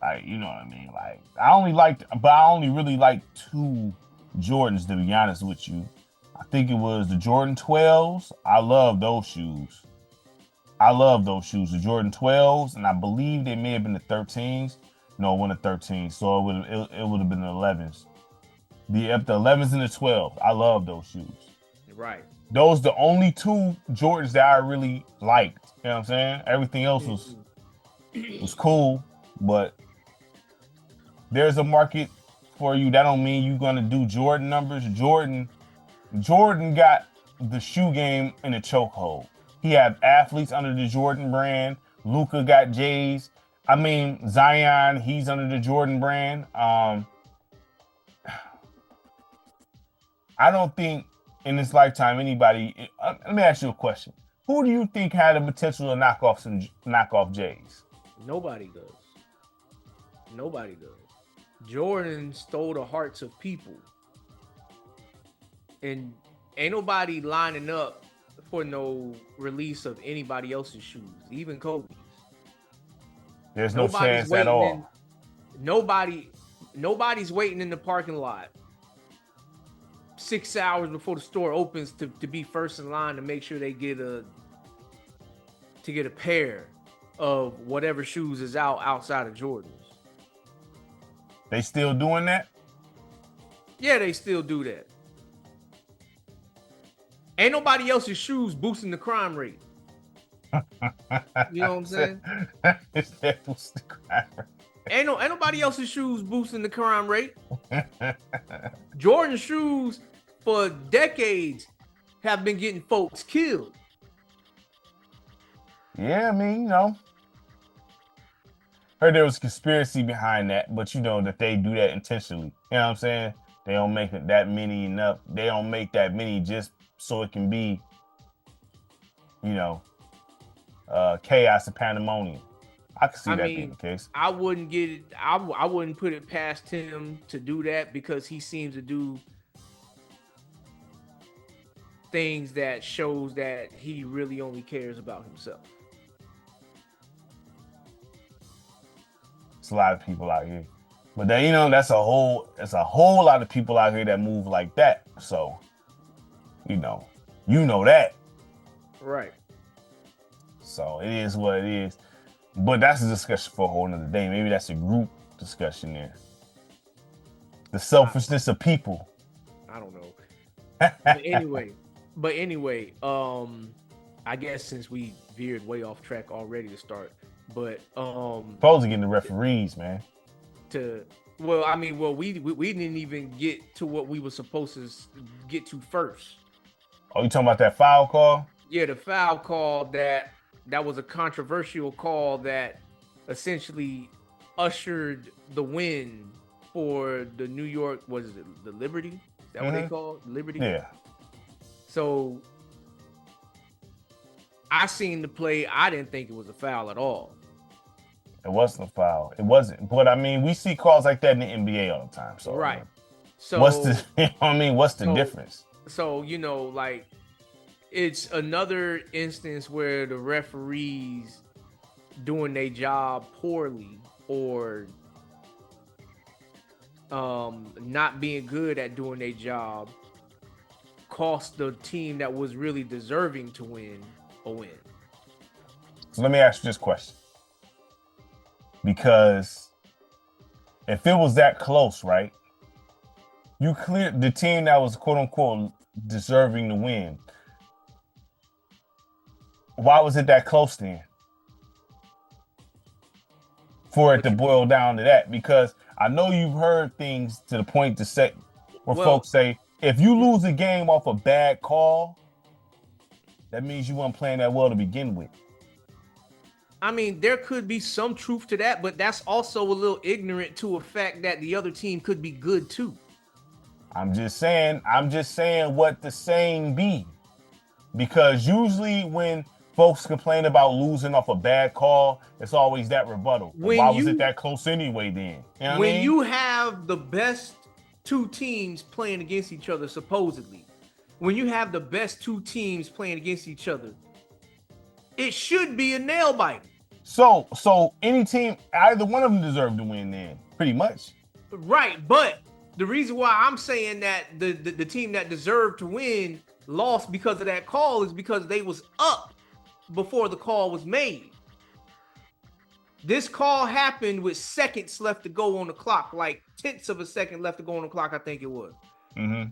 Like, you know what I mean? Like, I only really liked two Jordans, to be honest with you. I think it was the Jordan 12s. I love those shoes. The Jordan 12s, and I believe they may have been the 13s. No, one of the 13s. So it would have been the 11s. The 11s and the 12s. I love those shoes. Right. Those the only two Jordans that I really liked. You know what I'm saying? Everything else was cool, but there's a market for you. That don't mean you're gonna do Jordan numbers. Jordan got the shoe game in a chokehold. He had athletes under the Jordan brand. Luka got J's. I mean, Zion, he's under the Jordan brand. I don't think in this lifetime anybody. Let me ask you a question. Who do you think had the potential to knock off J's? Nobody does. Nobody does. Jordan stole the hearts of people. And ain't nobody lining up for no release of anybody else's shoes, even Kobe's. There's no chance at all. Nobody's waiting in the parking lot 6 hours before the store opens to be first in line to make sure they get a pair of whatever shoes is outside of Jordans. They still doing that? Yeah, they still do that. Ain't nobody else's shoes boosting the crime rate. You know what I'm saying? Ain't nobody else's shoes boosting the crime rate. Jordan shoes for decades have been getting folks killed. Yeah, I mean, you know. Heard there was conspiracy behind that, but you know that they do that intentionally. You know what I'm saying? They don't make that many enough. They don't make that many just so it can be, you know, chaos and pandemonium. I can see that being the case. I wouldn't get it. I wouldn't put it past him to do that because he seems to do things that shows that he really only cares about himself. It's a lot of people out here, but then, you know, that's a whole lot of people out here that move like that. So, you know that, right? So it is what it is. But that's a discussion for a whole nother day. Maybe that's a group discussion there. The selfishness of people. I don't know. But anyway, I guess since we veered way off track already to start, but supposed to get the referees, man. We didn't even get to what we were supposed to get to first. Oh, you talking about that foul call? Yeah, the foul call that was a controversial call that essentially ushered the win for the New York, was it the Liberty? Is that what they call it? Liberty? Yeah. So I seen the play. I didn't think it was a foul at all. It wasn't a foul. It wasn't. But I mean, we see calls like that in the NBA all the time. So right. So what's the? You know what I mean, what's the difference? So you know, like, it's another instance where the referees doing their job poorly or not being good at doing their job cost the team that was really deserving to win a win. So let me ask you this question. Because if it was that close, right? You cleared the team that was quote unquote deserving to win. Why was it that close then? For it to boil down to that? Because I know you've heard things to the point to say where folks say, if you lose a game off a bad call, that means you weren't playing that well to begin with. I mean, there could be some truth to that, but that's also a little ignorant to a fact that the other team could be good too. I'm just saying what the saying be. Because usually when folks complain about losing off a bad call, it's always that rebuttal. Why was it that close anyway then? You know what I mean? You have the best two teams playing against each other, supposedly, when you have the best two teams playing against each other, it should be a nail biter. So any team, either one of them deserved to win then, pretty much. Right, but the reason why I'm saying that the team that deserved to win lost because of that call is because they was up before the call was made. This call happened with seconds left to go on the clock, like tenths of a second left to go on the clock, I think it was. Mm-hmm.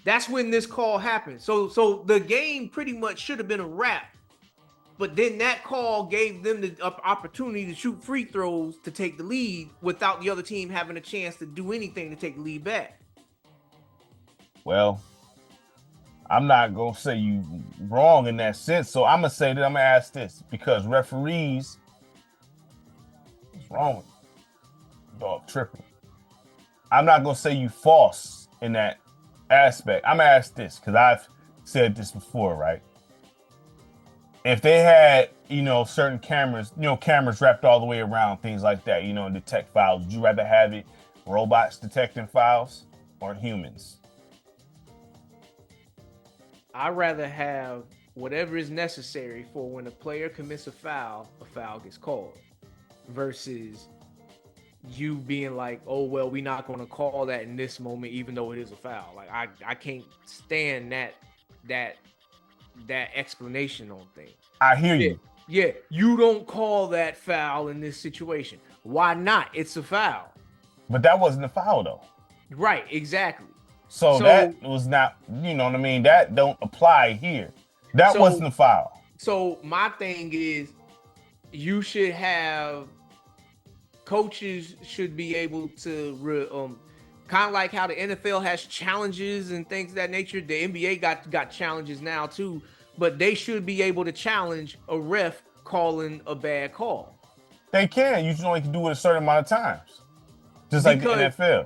That's when this call happened. So the game pretty much should have been a wrap. But then that call gave them the opportunity to shoot free throws to take the lead without the other team having a chance to do anything to take the lead back. Well, I'm not going to say you wrong in that sense. So I'm going to say that I'm going to ask this because referees, what's wrong with you? Dog tripping. I'm not going to say you false in that aspect. I'm going to ask this because I've said this before, right? If they had, certain cameras, cameras wrapped all the way around, things like that, and detect fouls, would you rather have it robots detecting fouls or humans? I'd rather have whatever is necessary for when a player commits a foul gets called, versus you being like, oh, well, we're not going to call that in this moment, even though it is a foul. Like, I can't stand that explanation on things. I hear you. Yeah, you don't call that foul in this situation. Why not? It's a foul. But that wasn't a foul, though. Right, exactly. So that was not, you know what I mean? That don't apply here. That wasn't a foul. So my thing is, you should have, coaches should be able to, kind of like how the NFL has challenges and things of that nature. The NBA got challenges now too, but they should be able to challenge a ref calling a bad call. They can. You only can do it a certain amount of times, just like the NFL.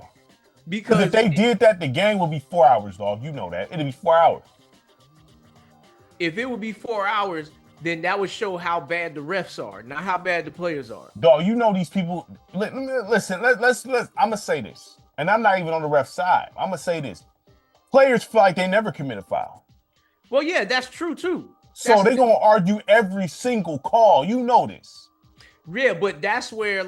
Because if they did that, the game would be 4 hours, dog. You know that. It'd be 4 hours. If it would be 4 hours, then that would show how bad the refs are, not how bad the players are. Dog, these people. Listen, let's. I'm gonna say this, and I'm not even on the ref side. I'm gonna say this: players feel like they never commit a foul. Well, yeah, that's true too. So they're gonna argue every single call. You know this. Yeah, but that's where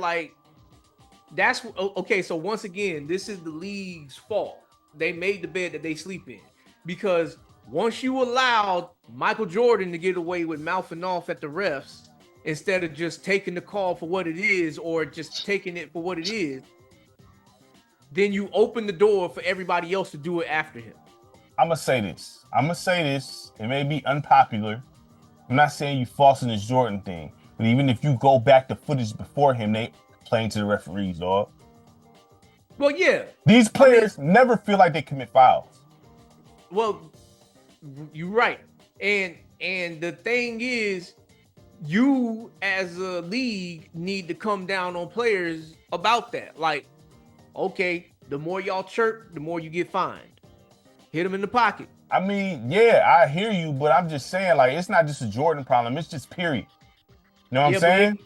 that's okay. So once again, this is the league's fault. They made the bed that they sleep in, because once you allowed Michael Jordan to get away with mouthing off at the refs instead of just taking the call for what it is or just taking it for what it is, then you open the door for everybody else to do it after him. I'm gonna say this. It may be unpopular. I'm not saying you falsing this Jordan thing, but even if you go back to footage before him, they playing to the referees, dog. Well, yeah. These players never feel like they commit fouls. Well, you're right. And the thing is, you as a league need to come down on players about that. Like, okay, the more y'all chirp, the more you get fined. Hit them in the pocket. I mean, yeah, I hear you, but I'm just saying, like, it's not just a Jordan problem. It's just period. You know what I'm saying?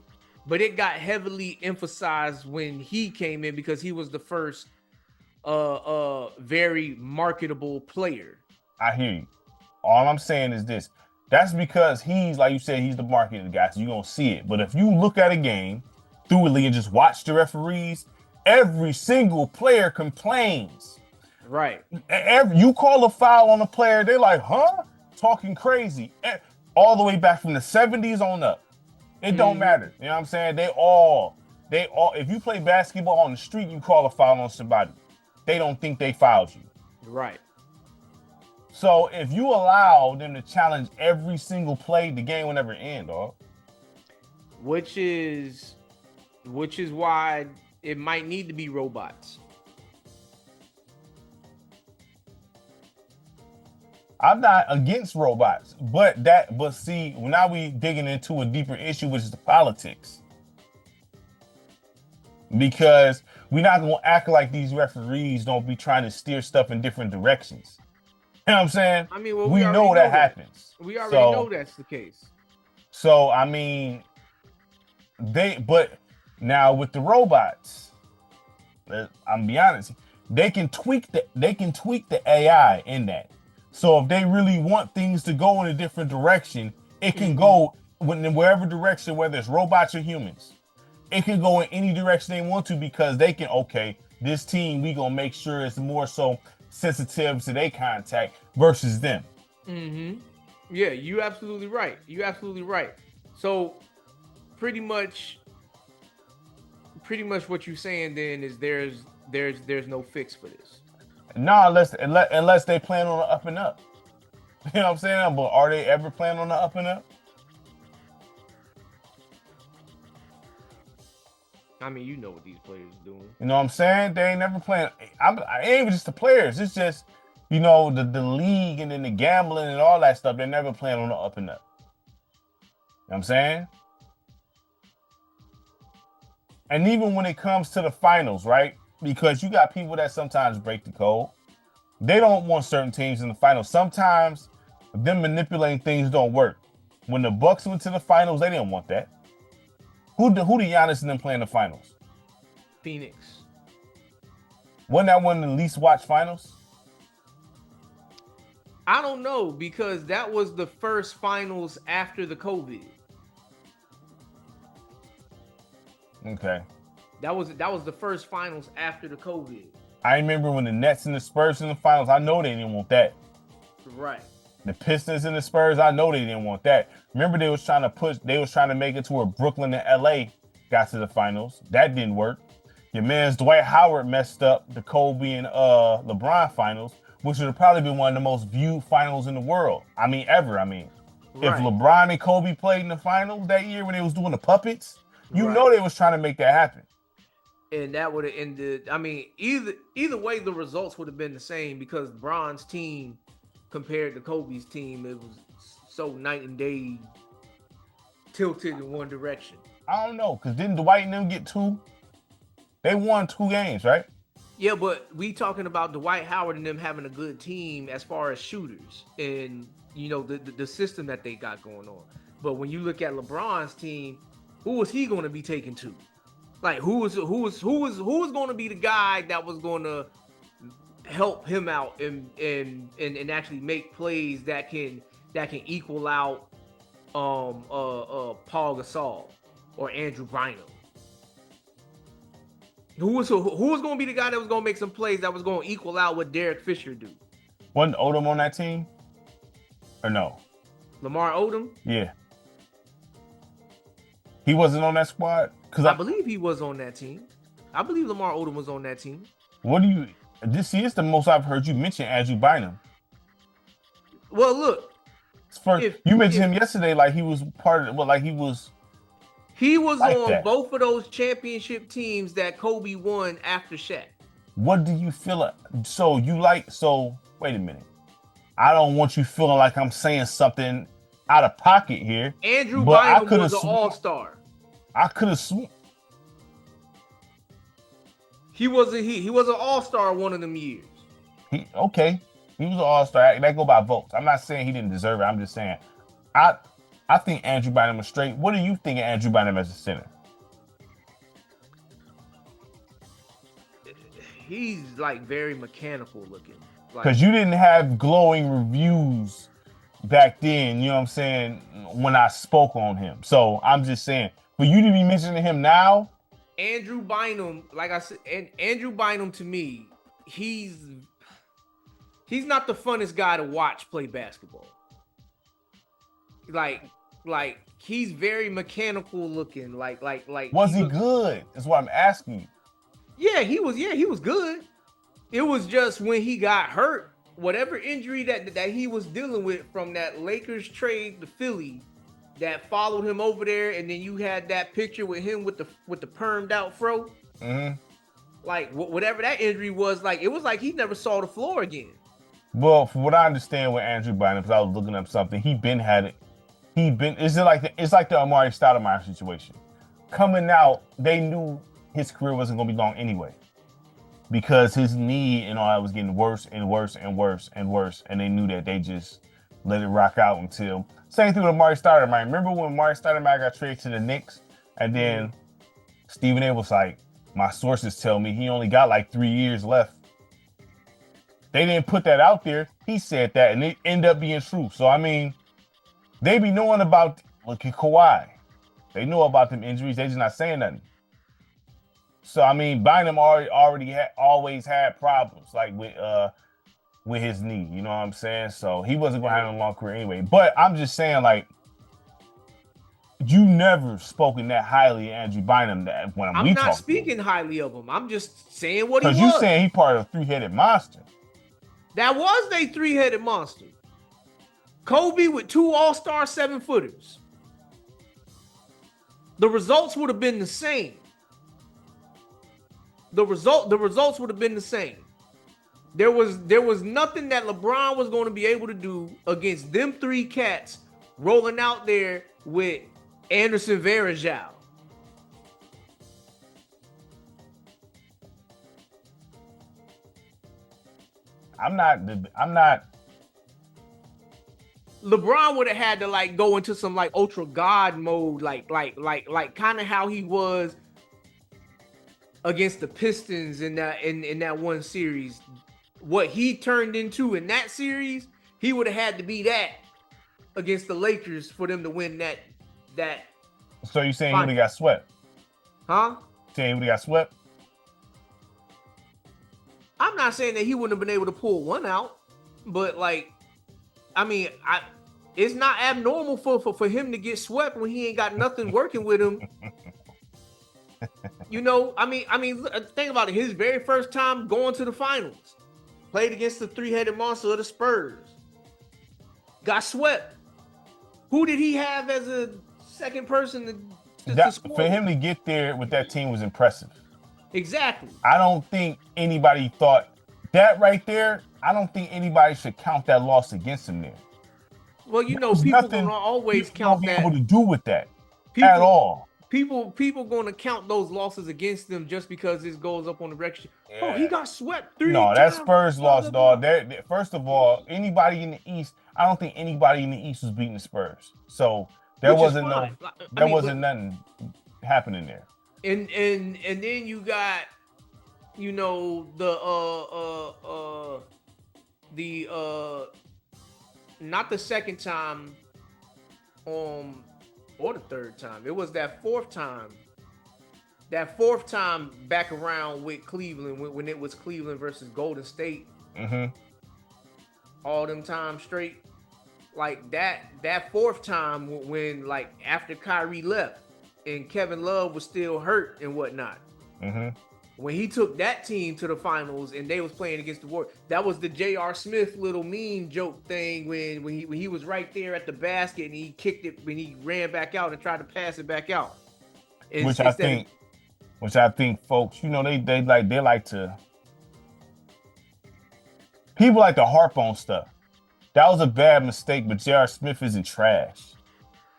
But it got heavily emphasized when he came in because he was the first very marketable player. I hear you. All I'm saying is this. That's because he's, like you said, he's the marketing guy, so you're going to see it. But if you look at a game thoroughly and just watch the referees, every single player complains. Right. You call a foul on a player, they're like, huh? Talking crazy. All the way back from the 70s on up. It don't matter. You know what I'm saying? They all, if you play basketball on the street, you call a foul on somebody. They don't think they fouled you. Right. So if you allow them to challenge every single play, the game will never end, dog. Which is why it might need to be robots. I'm not against robots, but see, now we digging into a deeper issue, which is the politics. Because we're not gonna act like these referees don't be trying to steer stuff in different directions. You know what I'm saying? I mean, well, we We already know that know that. happens. We already know that's the case. So I mean, but now with the robots, I'm be honest, they can tweak the AI in that. So if they really want things to go in a different direction, it can go in wherever direction, whether it's robots or humans. It can go in any direction they want to because they can, okay, this team, we gonna make sure it's more so sensitive to their contact versus them. Yeah, you absolutely right. You absolutely right. So pretty much what you're saying then is there's no fix for this. No, unless they plan on the up and up. You know what I'm saying? But are they ever planning on the up and up? I mean, you know what these players are doing. You know what I'm saying? They ain't never playing. I ain't even just the players. It's just, the league and then the gambling and all that stuff. They're never playing on the up and up. You know what I'm saying? And even when it comes to the finals, right? Because you got people that sometimes break the code. They don't want certain teams in the finals. Sometimes them manipulating things don't work. When the Bucks went to the finals, they didn't want that. Who the Giannis and them play in the finals? Phoenix. Wasn't that one of the least watched finals? I don't know because that was the first finals after the COVID. Okay. That was the first finals after the COVID. I remember when the Nets and the Spurs in the finals, I know they didn't want that. Right. The Pistons and the Spurs, I know they didn't want that. Remember they was trying to make it to where Brooklyn and LA got to the finals. That didn't work. Your man's Dwight Howard messed up the Kobe and LeBron finals, which would have probably been one of the most viewed finals in the world. I mean, ever. I mean, if LeBron and Kobe played in the finals that year when they was doing the puppets, you know they was trying to make that happen. And that would have ended. I mean, either way, the results would have been the same because Bron's team compared to Kobe's team, it was so night and day, tilted in one direction. I don't know, because didn't Dwight and them get 2? They won 2 games, right? Yeah, but we talking about Dwight Howard and them having a good team as far as shooters and the system that they got going on. But when you look at LeBron's team, who was he going to be taken to? Like who was going to be the guy that was going to help him out and actually make plays that can equal out Paul Gasol or Andrew Bynum? Who was going to be the guy that was going to make some plays that was going to equal out what Derek Fisher do? Wasn't Odom on that team? Or no? Lamar Odom? Yeah. He wasn't on that squad? I believe he was on that team. I believe Lamar Odom was on that team. This is the most I've heard you mention Andrew Bynum. Well, look. You mentioned him yesterday like he was part of it. He was like on that. Both of those championship teams that Kobe won after Shaq. What do you feel? So wait a minute. I don't want you feeling like I'm saying something out of pocket here. Andrew Bynum was an all-star. I could have sworn. He was an all-star one of them years. He was an all-star. That go by votes. I'm not saying he didn't deserve it. I'm just saying I think Andrew Bynum was straight. What do you think of Andrew Bynum as a center? He's like very mechanical looking. Because you didn't have glowing reviews back then, you know what I'm saying, when I spoke on him. So I'm just saying, for you to be mentioning him now. Andrew Bynum, like I said, Andrew Bynum to me, he's not the funnest guy to watch play basketball. Like he's very mechanical looking. Like was he good? That's what I'm asking you. Yeah, he was good. It was just when he got hurt, whatever injury that he was dealing with from that Lakers trade to Philly that followed him over there, and then you had that picture with him with the permed out fro. Mm-hmm. Like whatever that injury was, like it was like he never saw the floor again. Well, from what I understand with Andrew Bynum, because I was looking up something, it's like the Amari Stoudemire situation. Coming out, they knew his career wasn't going to be long anyway. because his knee and all that was getting worse and worse and worse and worse, and they knew that they just let it rock out until same thing with Amari Stoudemire. Remember when Amari Stoudemire got traded to the Knicks, and then Stephen A was like, "My sources tell me he only got like 3 years left." They didn't put that out there. He said that, and it ended up being true. So I mean, they be knowing about look at Kawhi. They know about them injuries. They just not saying nothing. So I mean, Bynum always had problems like with his knee. You know what I'm saying? So he wasn't gonna have a long career anyway. But I'm just saying, like, you never spoken that highly of Andrew Bynum that when I'm not speaking highly of him. I'm just saying what he was. Because you saying he part of a three-headed monster. That was a three-headed monster. Kobe with 2 all-star 7-footers. The results would have been the same. The results would have been the same. There was nothing that LeBron was going to be able to do against them 3 cats rolling out there with Anderson Varejao. I'm not. LeBron would have had to like go into some like ultra god mode, like kind of how he was against the Pistons in that one series. What he turned into in that series, he would have had to be that against the Lakers for them to win that. So you saying he would have got swept? Huh? Saying he would have got swept? I'm not saying that he wouldn't have been able to pull one out, but like, I mean, it's not abnormal for him to get swept when he ain't got nothing working with him. You know, I mean, think about it. His very first time going to the finals, played against the three-headed monster of the Spurs, got swept. Who did he have as a second person to score? For him to get there with that team was impressive. Exactly. I don't think anybody thought that right there. I don't think anybody should count that loss against him there. Well, you know, people gonna always count that. Able to do with that at all. People gonna count those losses against them just because this goes up on the record. Yeah. Oh, he got swept 3 times. No, that Spurs loss, dog. First of all, anybody in the East, I don't think anybody in the East was beating the Spurs. So there wasn't nothing happening there. And then you got, you know, not the second time, or the third time. It was that fourth time. That fourth time back around with Cleveland when it was Cleveland versus Golden State. Mm-hmm. All them times straight. Like that fourth time when like after Kyrie left and Kevin Love was still hurt and whatnot. Mm-hmm. When he took that team to the finals and they was playing against the Warriors, that was the J.R. Smith little meme joke thing when he was right there at the basket and he kicked it when he ran back out and tried to pass it back out. And which I think folks, you know, they like to, people like to harp on stuff. That was a bad mistake, but J.R. Smith isn't trash.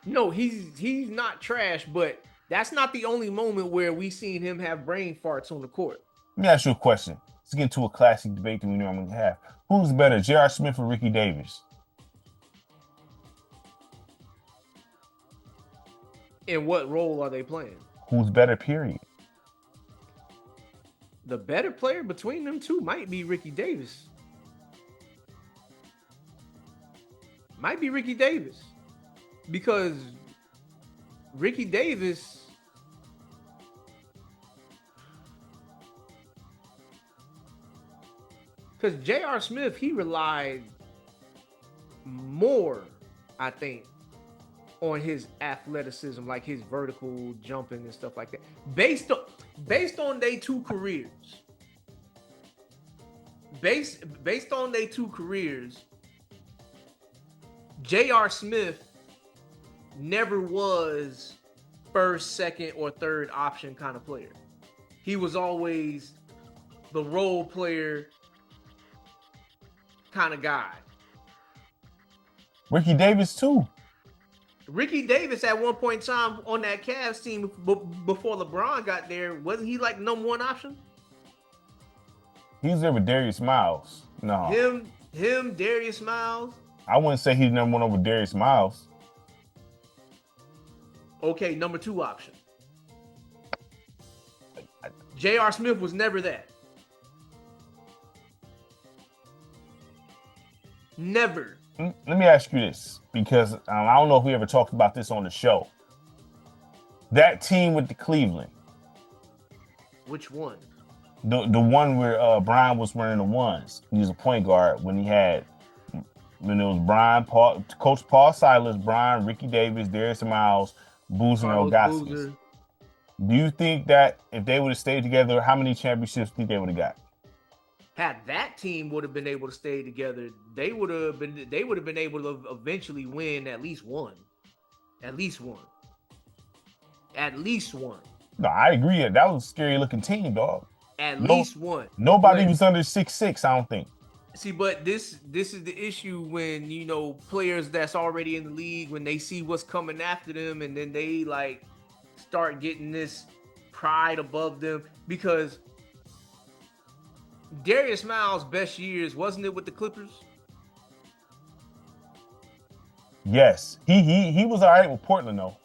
No, he's not trash, but that's not the only moment where we seen him have brain farts on the court. Let me ask you a question. Let's get into a classic debate that we normally have. Who's better, J.R. Smith or Ricky Davis? In what role are they playing? Who's better, period? The better player between them two might be Ricky Davis. Might be Ricky Davis. Because Ricky Davis, because J.R. Smith, he relied more, I think, on his athleticism, like his vertical jumping and stuff like that. Based on their two careers. Based on their two careers, J.R. Smith never was first, second, or third option kind of player. He was always the role player kind of guy. Ricky Davis too. Ricky Davis at one point in time on that Cavs team before LeBron got there, wasn't he like number one option? He's there with Darius Miles. No, Him, Darius Miles. I wouldn't say he's number one over Darius Miles. Okay, number 2 option. J.R. Smith was never that. Never. Let me ask you this, because I don't know if we ever talked about this on the show. That team with the Cleveland. Which one? The one where Brian was wearing the ones. He was a point guard when it was Brian, Coach Paul Silas, Brian, Ricky Davis, Darius Miles, Boozer, and Ogaskins. Do you think that if they would have stayed together, how many championships do you think they would have got? Had that team would have been able to stay together, they would have been able to eventually win at least one. At least one. No, I agree. That was a scary looking team, dog. At least one. Nobody was under 6'6", I don't think. See, but this is the issue when, you know, players that's already in the league, when they see what's coming after them, and then they like start getting this pride above them, because Darius Miles' best years, wasn't it with the Clippers? Yes, he was all right with Portland though.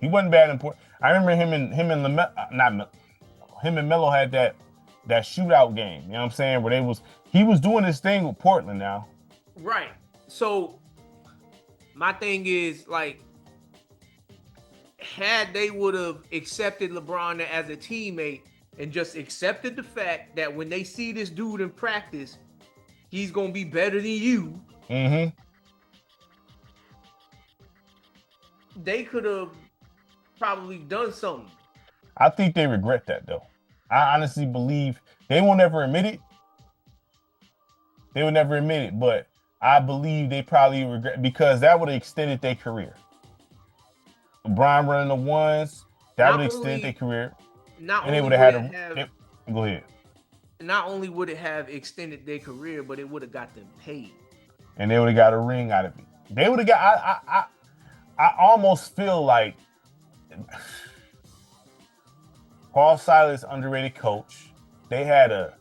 He wasn't bad in Portland. I remember him and Melo had that shootout game. You know what I'm saying? Where he was doing his thing with Portland now. Right. So my thing is, like, had they would have accepted LeBron as a teammate and just accepted the fact that when they see this dude in practice, he's gonna be better than you. Mm-hmm. They could have probably done something. I think they regret that though. I honestly believe they won't ever admit it. But I believe they probably regret, because that would have extended their career. LeBron running the ones, that would have extended their career. Not only go ahead. Not only would it have extended their career, but it would have got them paid. And they would have got a ring out of it. They would have got. I almost feel like Paul Silas, underrated coach. They had a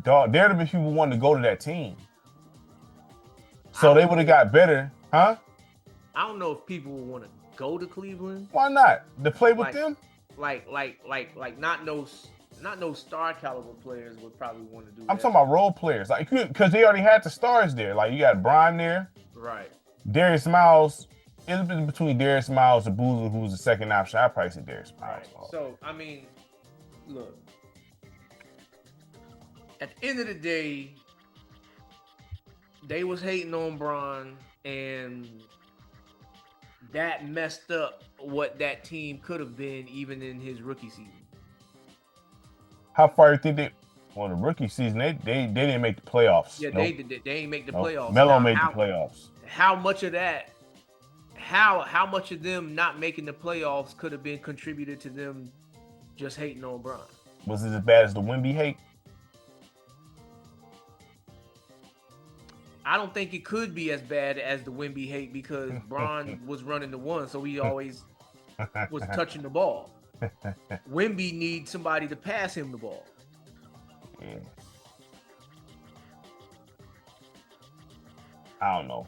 dog. There to be people wanting to go to that team, so they would have got better, huh? I don't know if people would want to go to Cleveland. Why not? To play with them? Like not no star caliber players would probably want to do that. I'm talking about role players, like, because they already had the stars there. Like, you got Brian there, right? Darius Miles. It's been between Darius Miles and Boozer, who was the second option. I probably say Darius Miles. Right. So I mean, look. At the end of the day, they was hating on Bron, and that messed up what that team could have been even in his rookie season. How far do you think they? Well, the rookie season, they didn't make the playoffs. Yeah, they ain't make the playoffs. Melo made the playoffs. How much of that? How much of them not making the playoffs could have been contributed to them just hating on Bron? Was it as bad as the Wemby hate? I don't think it could be as bad as the Wemby hate, because Bron was running the one, so he always was touching the ball. Wemby needs somebody to pass him the ball. Yeah. I don't know.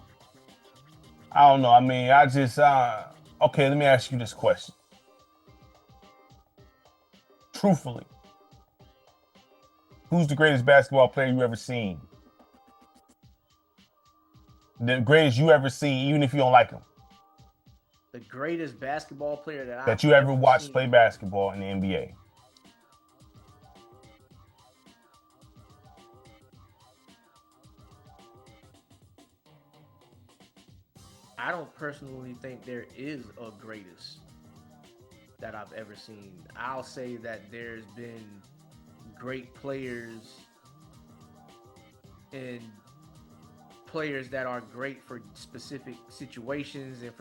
I mean, I just okay, let me ask you this question. Truthfully, who's the greatest basketball player you ever seen? The greatest you ever seen, even if you don't like him. The greatest basketball player that you ever watched play basketball in the NBA. I don't personally think there is a greatest that I've ever seen. I'll say that there's been great players and players that are great for specific situations and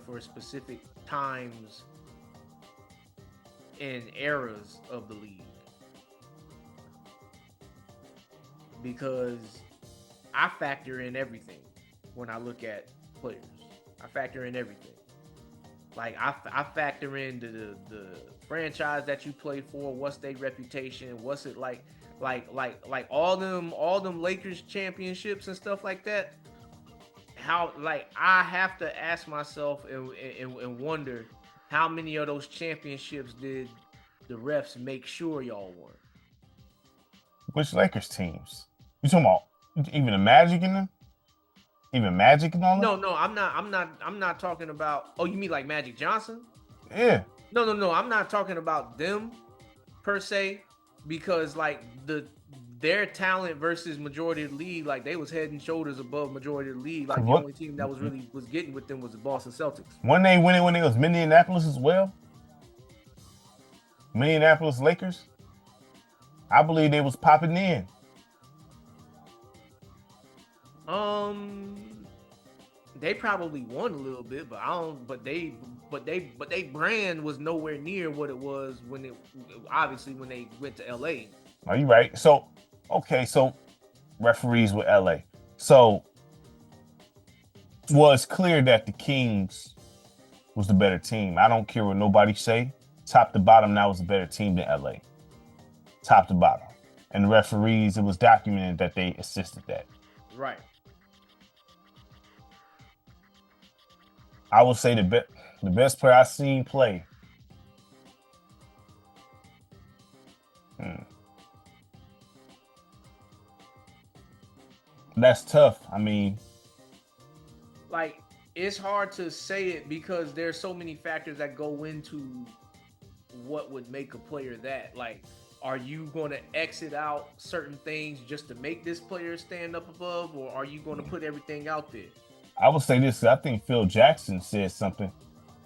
for specific times and eras of the league. Because I factor in everything when I look at players. I factor in everything. Like I factor in the franchise that you play for, what's their reputation, what's it like all them Lakers championships and stuff like that. How like I have to ask myself and wonder how many of those championships did the refs make sure y'all won? Which Lakers teams? You talking about even the Magic in them? Even Magic and all them? No, I'm not talking about. Oh, you mean like Magic Johnson? Yeah. No. I'm not talking about them per se, because like their talent versus majority of the league, like they was head and shoulders above majority of the league. Like the only team that was getting with them was the Boston Celtics. When they win it, when it was Minneapolis as well. Minneapolis Lakers. I believe they was popping in. They probably won a little bit, but I don't. But they brand was nowhere near what it was when it obviously when they went to LA. Are you right? So, okay, so referees with LA. So, well, it's clear that the Kings was the better team. I don't care what nobody say. Top to bottom, that was a better team than LA. Top to bottom. And the referees, it was documented that they assisted that. Right. I would say the best player I seen play. That's tough. I mean, like it's hard to say it because there's so many factors that go into what would make a player that. Like, are you going to exit out certain things just to make this player stand up above, or are you going to put everything out there? I would say this. I think Phil Jackson said something.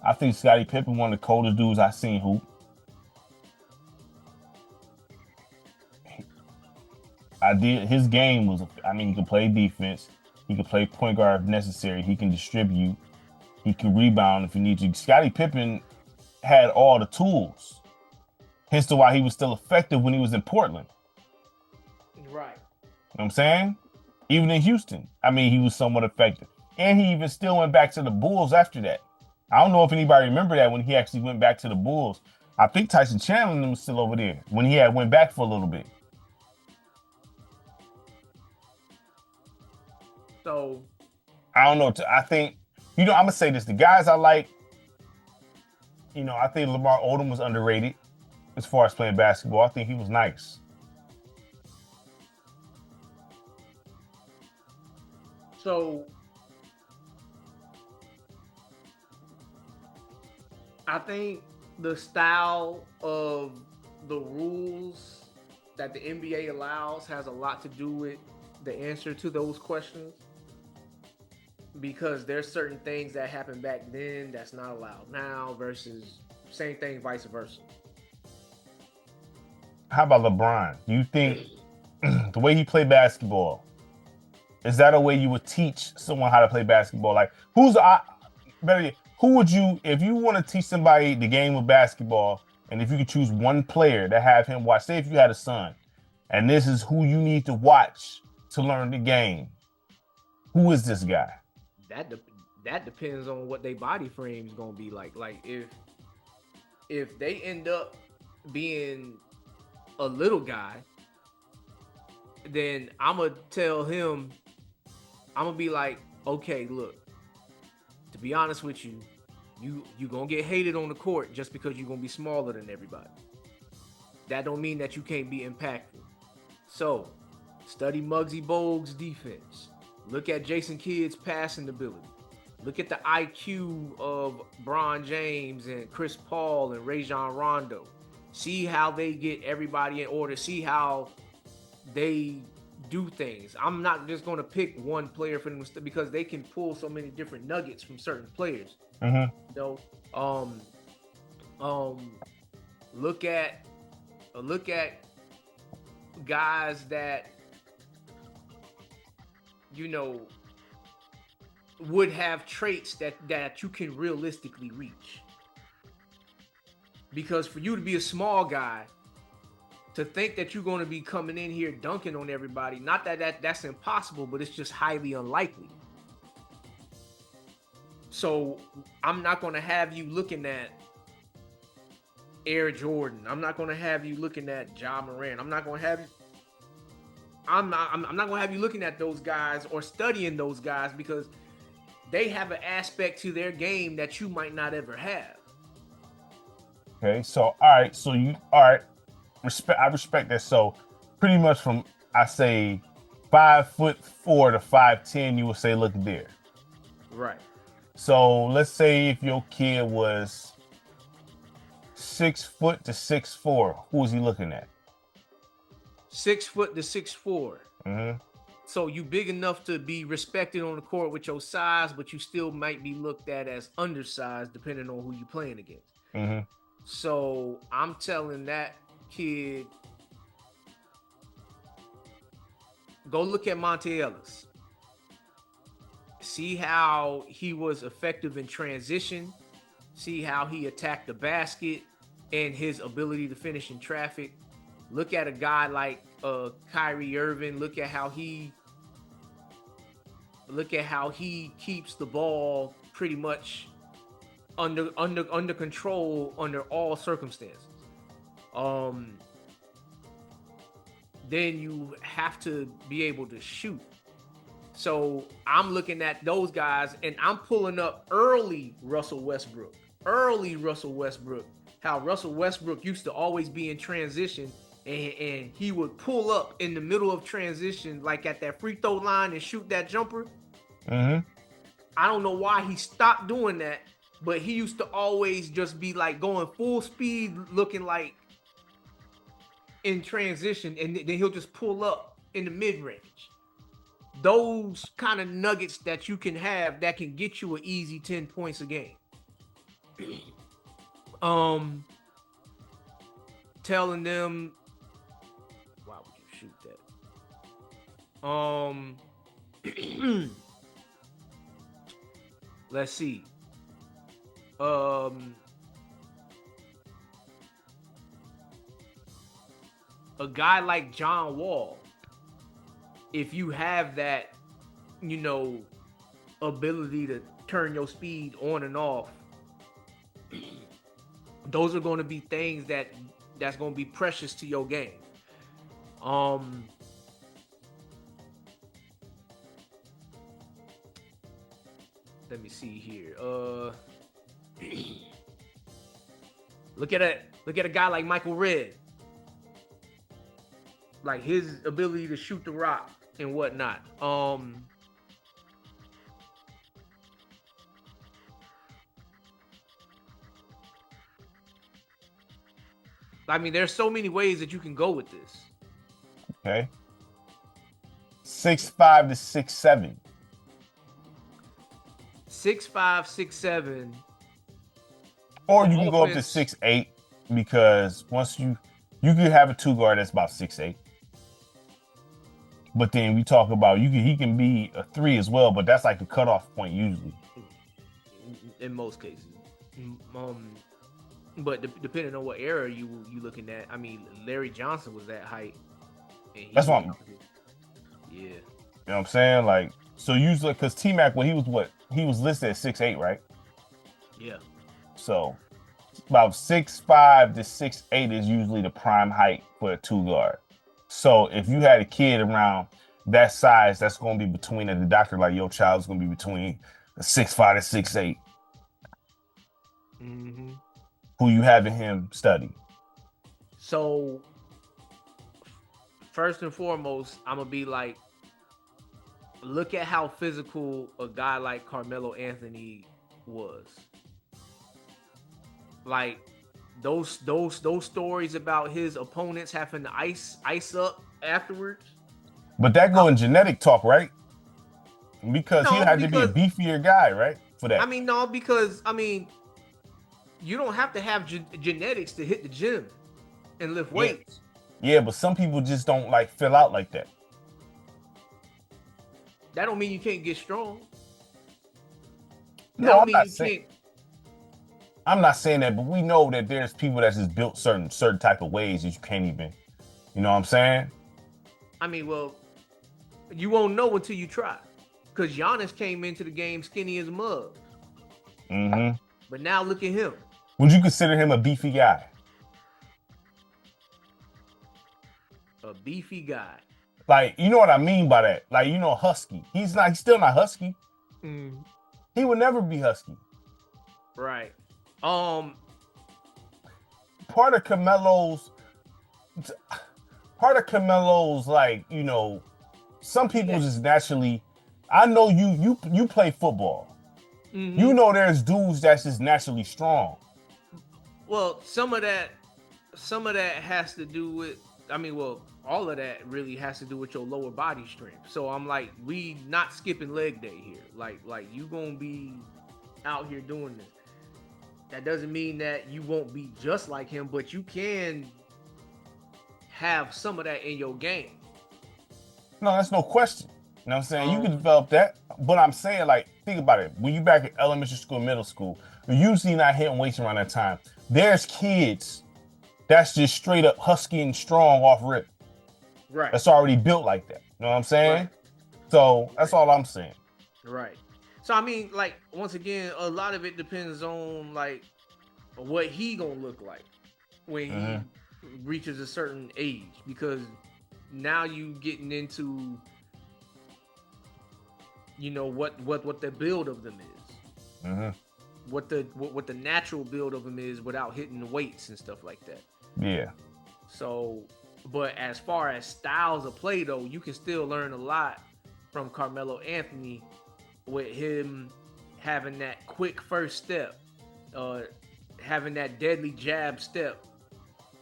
I think Scottie Pippen, one of the coldest dudes I seen hoop. His game was, I mean, he can play defense. He can play point guard if necessary. He can distribute. He can rebound if he needs to. Scottie Pippen had all the tools. Hence why he was still effective when he was in Portland. Right. You know what I'm saying? Even in Houston, I mean, he was somewhat effective. And he even still went back to the Bulls after that. I don't know if anybody remember that when he actually went back to the Bulls. I think Tyson Chandler was still over there when he had went back for a little bit. So I don't know. I think, I'm going to say this. The guys I like, I think Lamar Odom was underrated as far as playing basketball. I think he was nice. So I think the style of the rules that the NBA allows has a lot to do with the answer to those questions, because there's certain things that happened back then that's not allowed now versus same thing vice versa. How about LeBron? Do you think the way he played basketball, is that a way you would teach someone how to play basketball? Like, who would you, if you want to teach somebody the game of basketball, and if you could choose one player to have him watch, say if you had a son, and this is who you need to watch to learn the game, who is this guy? That depends on what their body frame is gonna be like. Like if they end up being a little guy, then I'm gonna tell him, I'm gonna be like, okay, look, to be honest with you, you gonna get hated on the court just because you're gonna be smaller than everybody. That don't mean that you can't be impactful. So study Muggsy Bogues' defense. Look at Jason Kidd's passing ability. Look at the IQ of Bron James and Chris Paul and Rajon Rondo. See how they get everybody in order. See how they do things. I'm not just going to pick one player for them because they can pull so many different nuggets from certain players. Mm-hmm. Look at guys that would have traits that you can realistically reach. Because for you to be a small guy, to think that you're going to be coming in here dunking on everybody, not that's impossible, but it's just highly unlikely. So I'm not going to have you looking at Air Jordan. I'm not going to have you looking at Ja Morant. I'm not going to have you. I'm not going to have you looking at those guys or studying those guys because they have an aspect to their game that you might not ever have. Okay, so all right. I respect that. So pretty much from I say 5'4" to 5'10", you would say look there. Right. So let's say if your kid was 6 foot to 6'4", who is he looking at? 6 foot to 6'4". Mm-hmm. So you big enough to be respected on the court with your size, but you still might be looked at as undersized depending on who you're playing against. Mm-hmm. So I'm telling that kid, go look at Monte Ellis. See how he was effective in transition. See how he attacked the basket and his ability to finish in traffic. Look at a guy like Kyrie Irving. Look at how he keeps the ball pretty much under control under all circumstances. Then you have to be able to shoot. So I'm looking at those guys and I'm pulling up early Russell Westbrook. How Russell Westbrook used to always be in transition and he would pull up in the middle of transition, like at that free throw line and shoot that jumper. Mm-hmm. I don't know why he stopped doing that, but he used to always just be like going full speed, looking like in transition, and then he'll just pull up in the mid-range. Those kind of nuggets that you can have that can get you an easy 10 points a game. Telling them, why would you shoot that? Let's see. A guy like John Wall, if you have that, ability to turn your speed on and off, those are going to be things that's going to be precious to your game. Let me see here. Look at a guy like Michael Redd. Like his ability to shoot the rock and whatnot. I mean, there's so many ways that you can go with this. Okay. 6'5" to 6'7". 6'5", 6'7". Or you can go up to 6'8", because once you could have a two guard that's about 6'8". But then we talk about he can be a 3 as well, but that's like the cutoff point usually. In most cases. But depending on what era you looking at, I mean, Larry Johnson was that height. That's what yeah. You know what I'm saying? Like, so usually, because T-Mac, he was listed at 6'8", right? Yeah. So about 6'5" to 6'8" is usually the prime height for a two guard. So if you had a kid around that size, that's going to be between, and the doctor like, your child's going to be between a 6'5" to 6'8". Mm-hmm. Who you having him study? So first and foremost, I'm gonna be like, look at how physical a guy like Carmelo Anthony was. Like those stories about his opponents having to ice up afterwards. But that go in genetic talk, right? Because he had to be a beefier guy, right? For that. I mean, no, because you don't have to have genetics to hit the gym and lift weights. Yeah, but some people just don't like fill out like that. That don't mean you can't get strong. No, I'm not saying that, but we know that there's people that's just built certain type of ways that you can't even, you know what I'm saying? I mean, well, you won't know until you try. Because Giannis came into the game skinny as a mug. Mm-hmm. But now look at him. Would you consider him a beefy guy? A beefy guy. Like, you know what I mean by that? Like, husky. He's still not husky. Mm. He would never be husky. Right. Part of Carmelo's, like, some people just naturally. I know you play football. Mm-hmm. You know there's dudes that's just naturally strong. Well, some of that has to do with. All of that really has to do with your lower body strength. So I'm like, we not skipping leg day here. Like you gonna be out here doing this. That doesn't mean that you won't be just like him, but you can have some of that in your game. No, that's no question. You know what I'm saying? You can develop that. But I'm saying, like, think about it. When you back at elementary school, middle school, you're usually not hitting weights around that time. There's kids that's just straight up husky and strong off rip. Right. That's already built like that. You know what I'm saying? Right. So that's all I'm saying. Right. So I mean, like, once again, a lot of it depends on like what he gonna look like when he reaches a certain age, because now you getting into what the build of them is. Mm-hmm. What the natural build of them is without hitting the weights and stuff like that. Yeah. So, but as far as styles of play, though, you can still learn a lot from Carmelo Anthony with him having that quick first step, having that deadly jab step.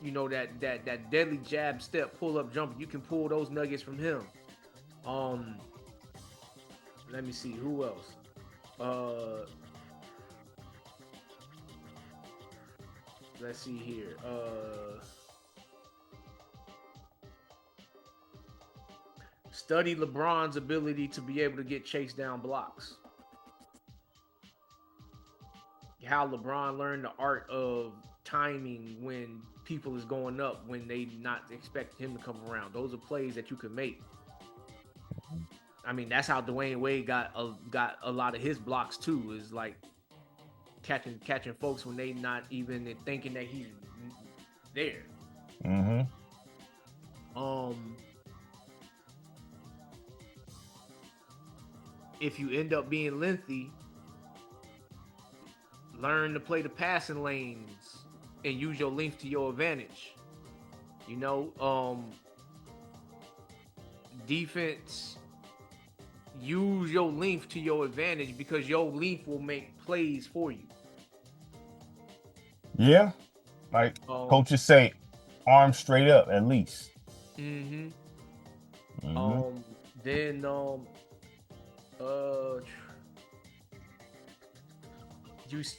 That deadly jab step, pull up jumper. You can pull those nuggets from him. Let me see who else. Let's see here. Study LeBron's ability to be able to get chased down blocks. How LeBron learned the art of timing when people is going up, when they not expecting him to come around. Those are plays that you can make. I mean, that's how Dwayne Wade got a lot of his blocks too, is like catching folks when they not even thinking that he's there. Mm-hmm. If you end up being lengthy, learn to play the passing lanes and use your length to your advantage. Defense, use your length to your advantage, because your length will make plays for you. Yeah. Like coaches say, arm straight up at least. Mm-hmm.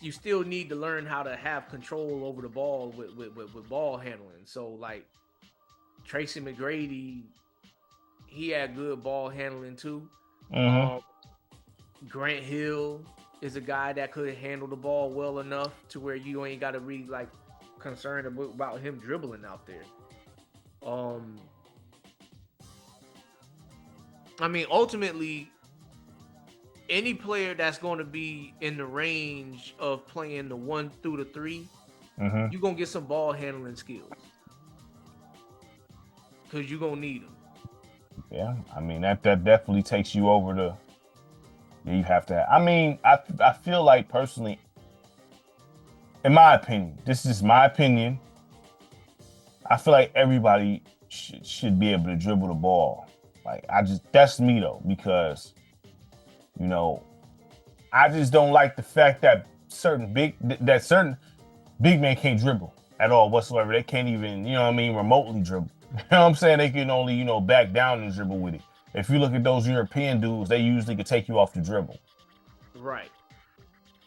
You still need to learn how to have control over the ball with ball handling. So like Tracy McGrady, he had good ball handling too. Mm-hmm. Grant Hill is a guy that could handle the ball well enough to where you ain't got to be like concerned about him dribbling out there. I mean, ultimately, any player that's going to be in the range of playing the 1 through the 3, mm-hmm. you're going to get some ball handling skills, because you're going to need them. Yeah, I mean, that definitely takes you over the... You have to... I mean, I feel like, personally, in my opinion, this is my opinion, I feel like everybody should be able to dribble the ball. Like, that's me, though, because... I just don't like the fact that certain big men can't dribble at all whatsoever. They can't even, remotely dribble. You know what I'm saying? They can only, back down and dribble with it. If you look at those European dudes, they usually could take you off the dribble. Right.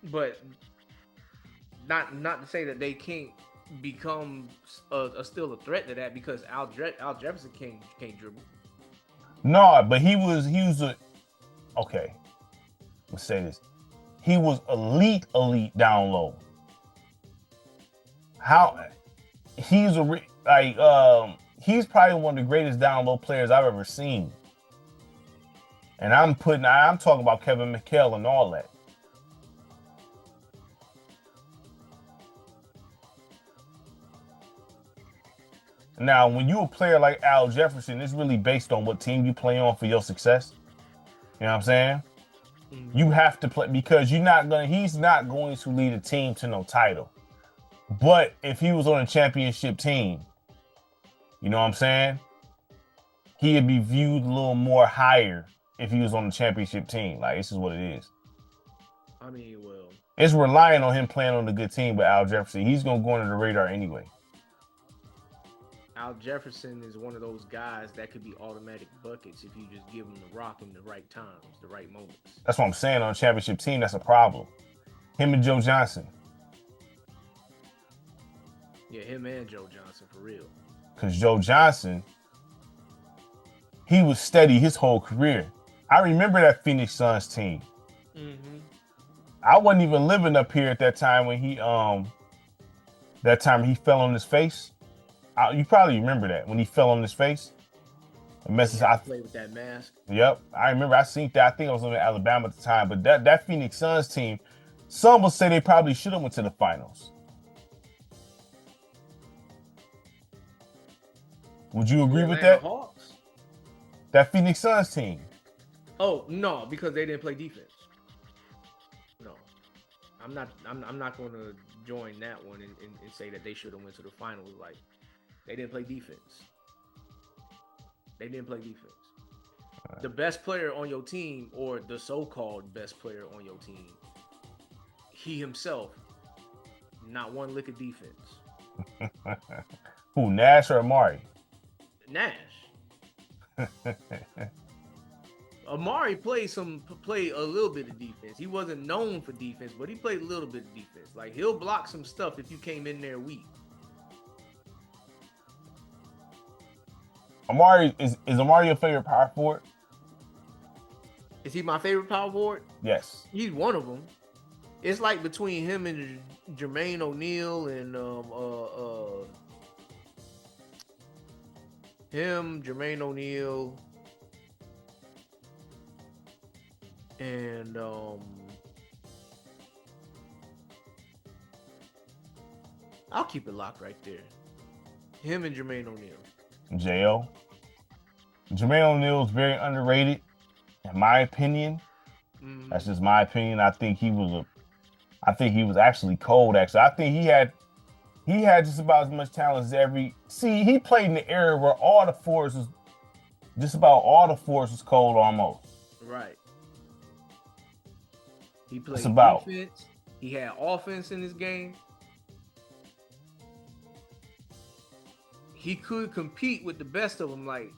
But not to say that they can't become still a threat to that, because Al Jefferson can't dribble. No, but he was okay. Let's say this. He was elite down low. He's he's probably one of the greatest down low players I've ever seen. And I'm talking about Kevin McHale and all that. Now, when you a player like Al Jefferson, it's really based on what team you play on for your success. You know what I'm saying? You have to play because he's not going to lead a team to no title. But if he was on a championship team, you know what I'm saying? He'd be viewed a little more higher if he was on the championship team. Like, this is what it is. I mean, well, It's relying on him playing on a good team, but Al Jefferson, he's going to go under the radar anyway. Al Jefferson is one of those guys that could be automatic buckets if you just give him the rock in the right times, the right moments. That's what I'm saying. On a championship team, that's a problem. Him and Joe Johnson. Yeah, him and Joe Johnson, for real. Because Joe Johnson, he was steady his whole career. I remember that Phoenix Suns team. I wasn't even living up here at that time when he fell on his face. You probably remember that when he fell on his face. I played with that mask. Yep, I remember. I seen that. I think I was in Alabama at the time. But that Phoenix Suns team, some will say they probably should have went to the finals. Would you agree with that? Hawks? That Phoenix Suns team. Oh no, because they didn't play defense. No, I'm not going to join that one and say that they should have went to the finals. Like, they didn't play defense. Right. The best player on your team, or the so-called best player on your team, he himself, not one lick of defense. Who, Nash or Amari? Nash. Amari played a little bit of defense. He wasn't known for defense, but he played a little bit of defense. Like, he'll block some stuff if you came in there weak. Amari is Amari your favorite power forward? Is he my favorite power forward? Yes. He's one of them. It's like between him and Jermaine O'Neal and Jermaine O'Neal, and I'll keep it locked right there. Him and Jermaine O'Neal. J.O. Jermaine O'Neal is very underrated, in my opinion. That's just my opinion. I think he was actually cold. Actually, I think he had just about as much talent as he played in the era where all the force was cold almost. Right. He played defense. He had offense in his game. He could compete with the best of them. Like,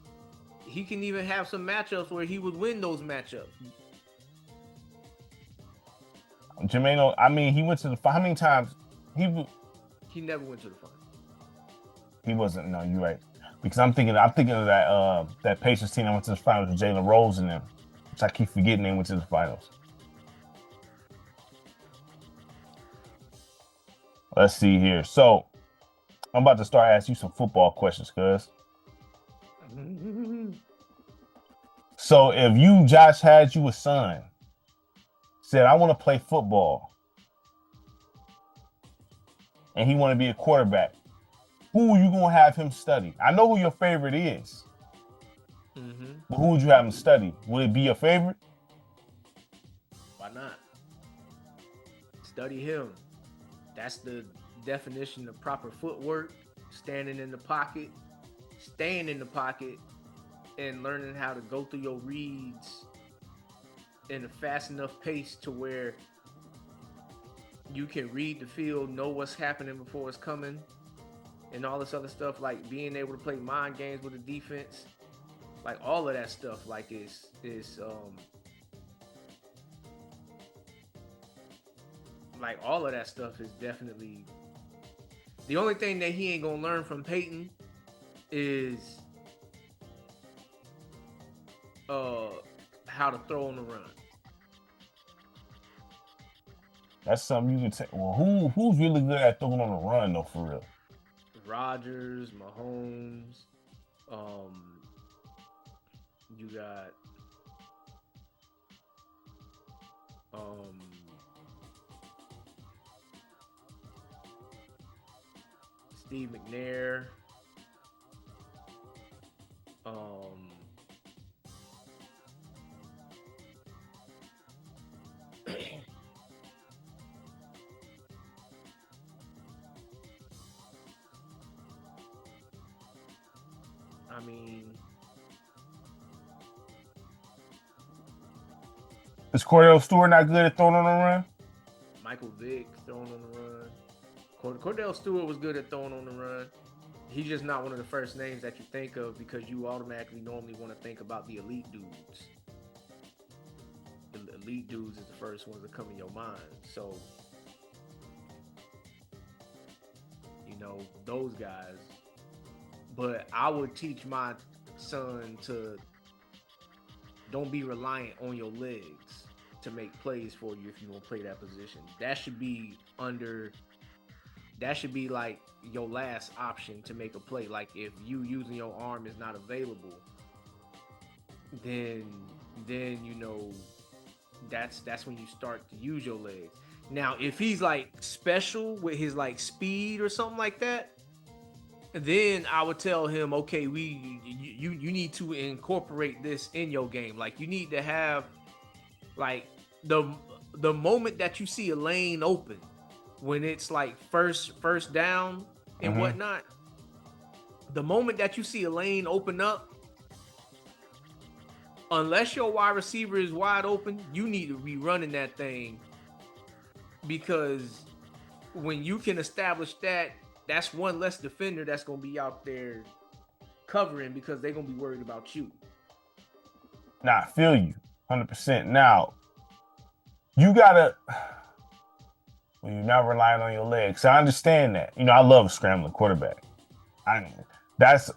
he can even have some matchups where he would win those matchups. Jermaine, I mean, he went to the how many times he never went to the final. He wasn't. No, you're right. Because I'm thinking of that Pacers team that went to the finals with Jalen Rose and them, which I keep forgetting they went to the finals. Let's see here. So I'm about to start asking you some football questions, cuz. So if Josh had you a son, said, I want to play football, and he want to be a quarterback, who are you going to have him study? I know who your favorite is, but who would you have him study? Would it be your favorite? Why not? Study him. That's the definition of proper footwork, standing in the pocket, staying in the pocket, and learning how to go through your reads in a fast enough pace to where you can read the field, know what's happening before it's coming, and all this other stuff, like being able to play mind games with the defense, like all of that stuff, like is like all of that stuff is definitely the only thing that he ain't gonna learn from Peyton is how to throw on the run. That's something you can take. Well, who's really good at throwing on the run though, for real? Rodgers, Mahomes, you got Steve McNair. mean, Is Cordell Stewart not good at throwing on the run? Michael Vick throwing on the run. Cordell Stewart was good at throwing on the run. He's just not one of the first names that you think of because you automatically normally want to think about the elite dudes. The elite dudes is the first ones that come in your mind. So, you know, those guys. But I would teach my son to don't be reliant on your legs to make plays for you if you want to play that position. That should be like your last option to make a play. Like if you using your arm is not available, then you know that's when you start to use your legs. Now, if he's like special with his like speed or something like that, then I would tell him, okay, you need to incorporate this in your game. Like you need to have like the moment that you see a lane open when it's like first down and whatnot, the moment that you see a lane open up, unless your wide receiver is wide open, you need to be running that thing, because when you can establish that, that's one less defender that's going to be out there covering because they're going to be worried about you. Nah, I feel you 100%. Now, you got to, when you're not relying on your legs. So I understand that. You know, I love a scrambling quarterback. That's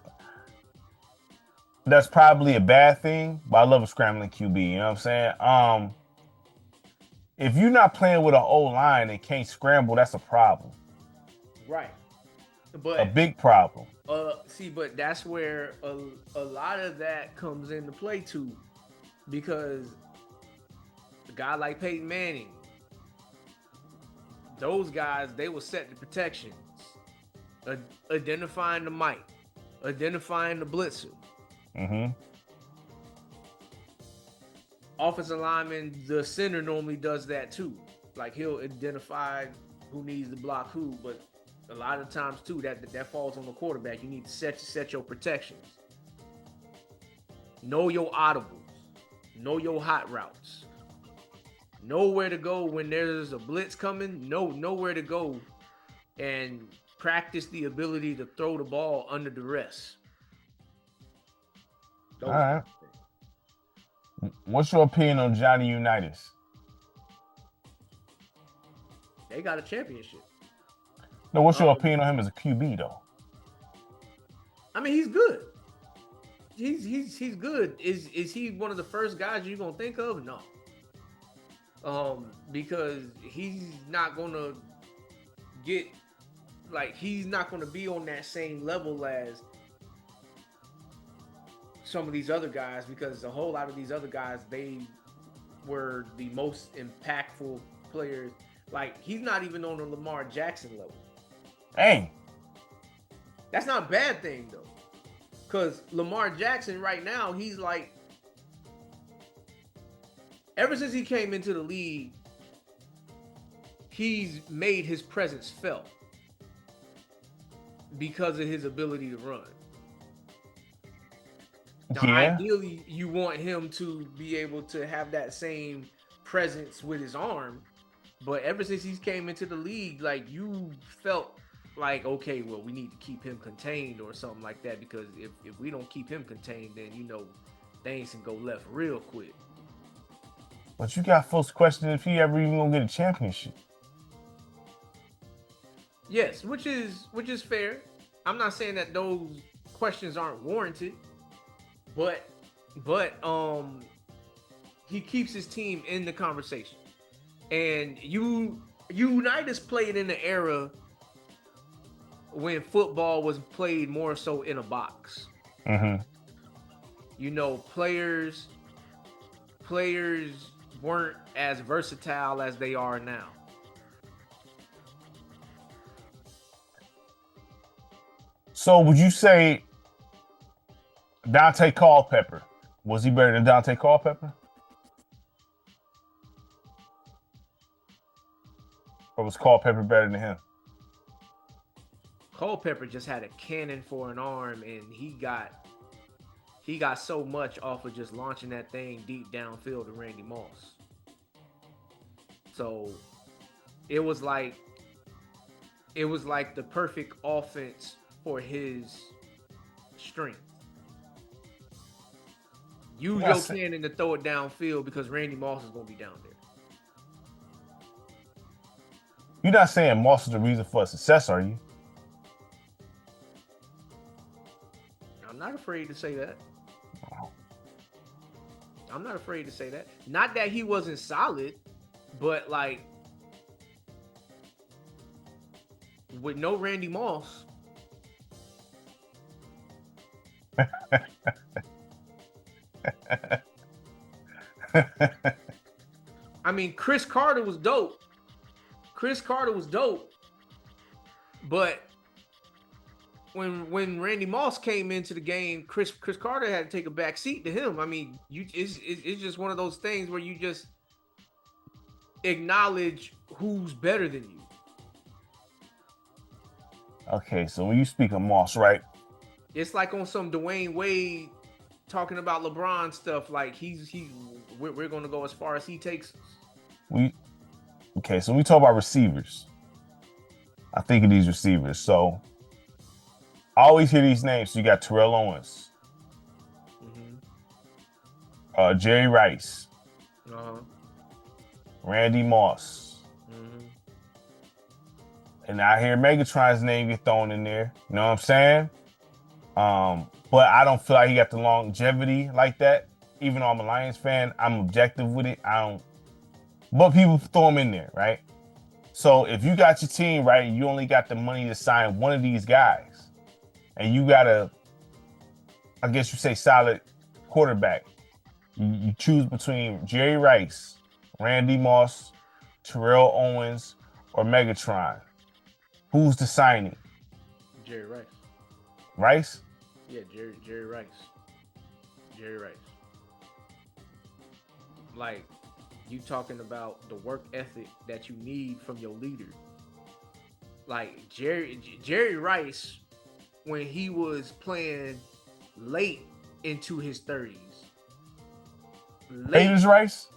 probably a bad thing, but I love a scrambling QB. You know what I'm saying? If you're not playing with an O-line and can't scramble, that's a problem. Right. But a big problem. But that's where a lot of that comes into play too, because a guy like Peyton Manning, those guys, they will set the protections, identifying the mic, identifying the blitzer. Offensive lineman, the center normally does that too. Like he'll identify who needs to block who, but a lot of times too, that falls on the quarterback. You need to set your protections. Know your audibles. Know your hot routes. Know where to go when there's a blitz coming. Know where to go, and practice the ability to throw the ball under duress. All right. What's your opinion on Johnny Unitas? They got a championship. No, what's your opinion on him as a QB though? I mean, he's good. He's good. Is he one of the first guys you're gonna think of? No. Because he's not gonna get, like, he's not gonna be on that same level as some of these other guys, because a whole lot of these other guys, they were the most impactful players. Like, he's not even on the Lamar Jackson level. Dang. That's not a bad thing though, because Lamar Jackson right now, he's like, ever since he came into the league, he's made his presence felt because of his ability to run. Now, ideally, you want him to be able to have that same presence with his arm, but ever since he's came into the league, like, you felt like, okay, well, we need to keep him contained or something like that, because if we don't keep him contained, then, you know, things can go left real quick. But you got folks questioning if he ever even gonna get a championship. Yes, which is fair. I'm not saying that those questions aren't warranted, but he keeps his team in the conversation. And Unitas played in the era when football was played more so in a box. You know, players weren't as versatile as they are now. So would you say Dante Culpepper, was he better than Dante Culpepper? Or was Culpepper better than him? Culpepper just had a cannon for an arm, and he got he got so much off of just launching that thing deep downfield to Randy Moss. So it was like the perfect offense for his strength. Use your cannon to throw it downfield because Randy Moss is going to be down there. You're not saying Moss is the reason for success, are you? I'm not afraid to say that. I'm not afraid to say that. Not that he wasn't solid, but like with no Randy Moss. I mean, Chris Carter was dope. But when Randy Moss came into the game, Chris Carter had to take a back seat to him. I mean, it's just one of those things where you just acknowledge who's better than you. Okay, so when you speak of Moss, right? It's like on some Dwayne Wade talking about LeBron stuff. Like we're gonna go as far as he takes us. Okay, so we talk about receivers. I think of these receivers. So I always hear these names. So you got Terrell Owens, Jerry Rice, Randy Moss, and I hear Megatron's name get thrown in there. You know what I'm saying? But I don't feel like he got the longevity like that. Even though I'm a Lions fan, I'm objective with it. But people throw him in there, right? So if you got your team right, you only got the money to sign one of these guys, and you got a, I guess you say, solid quarterback. You choose between Jerry Rice, Randy Moss, Terrell Owens, or Megatron. Who's the signing? Jerry Rice. Rice? Yeah, Jerry Rice. Jerry Rice. Like, you talking about the work ethic that you need from your leader. Like Jerry Rice, when he was playing late into his 30s. Raiders Rice.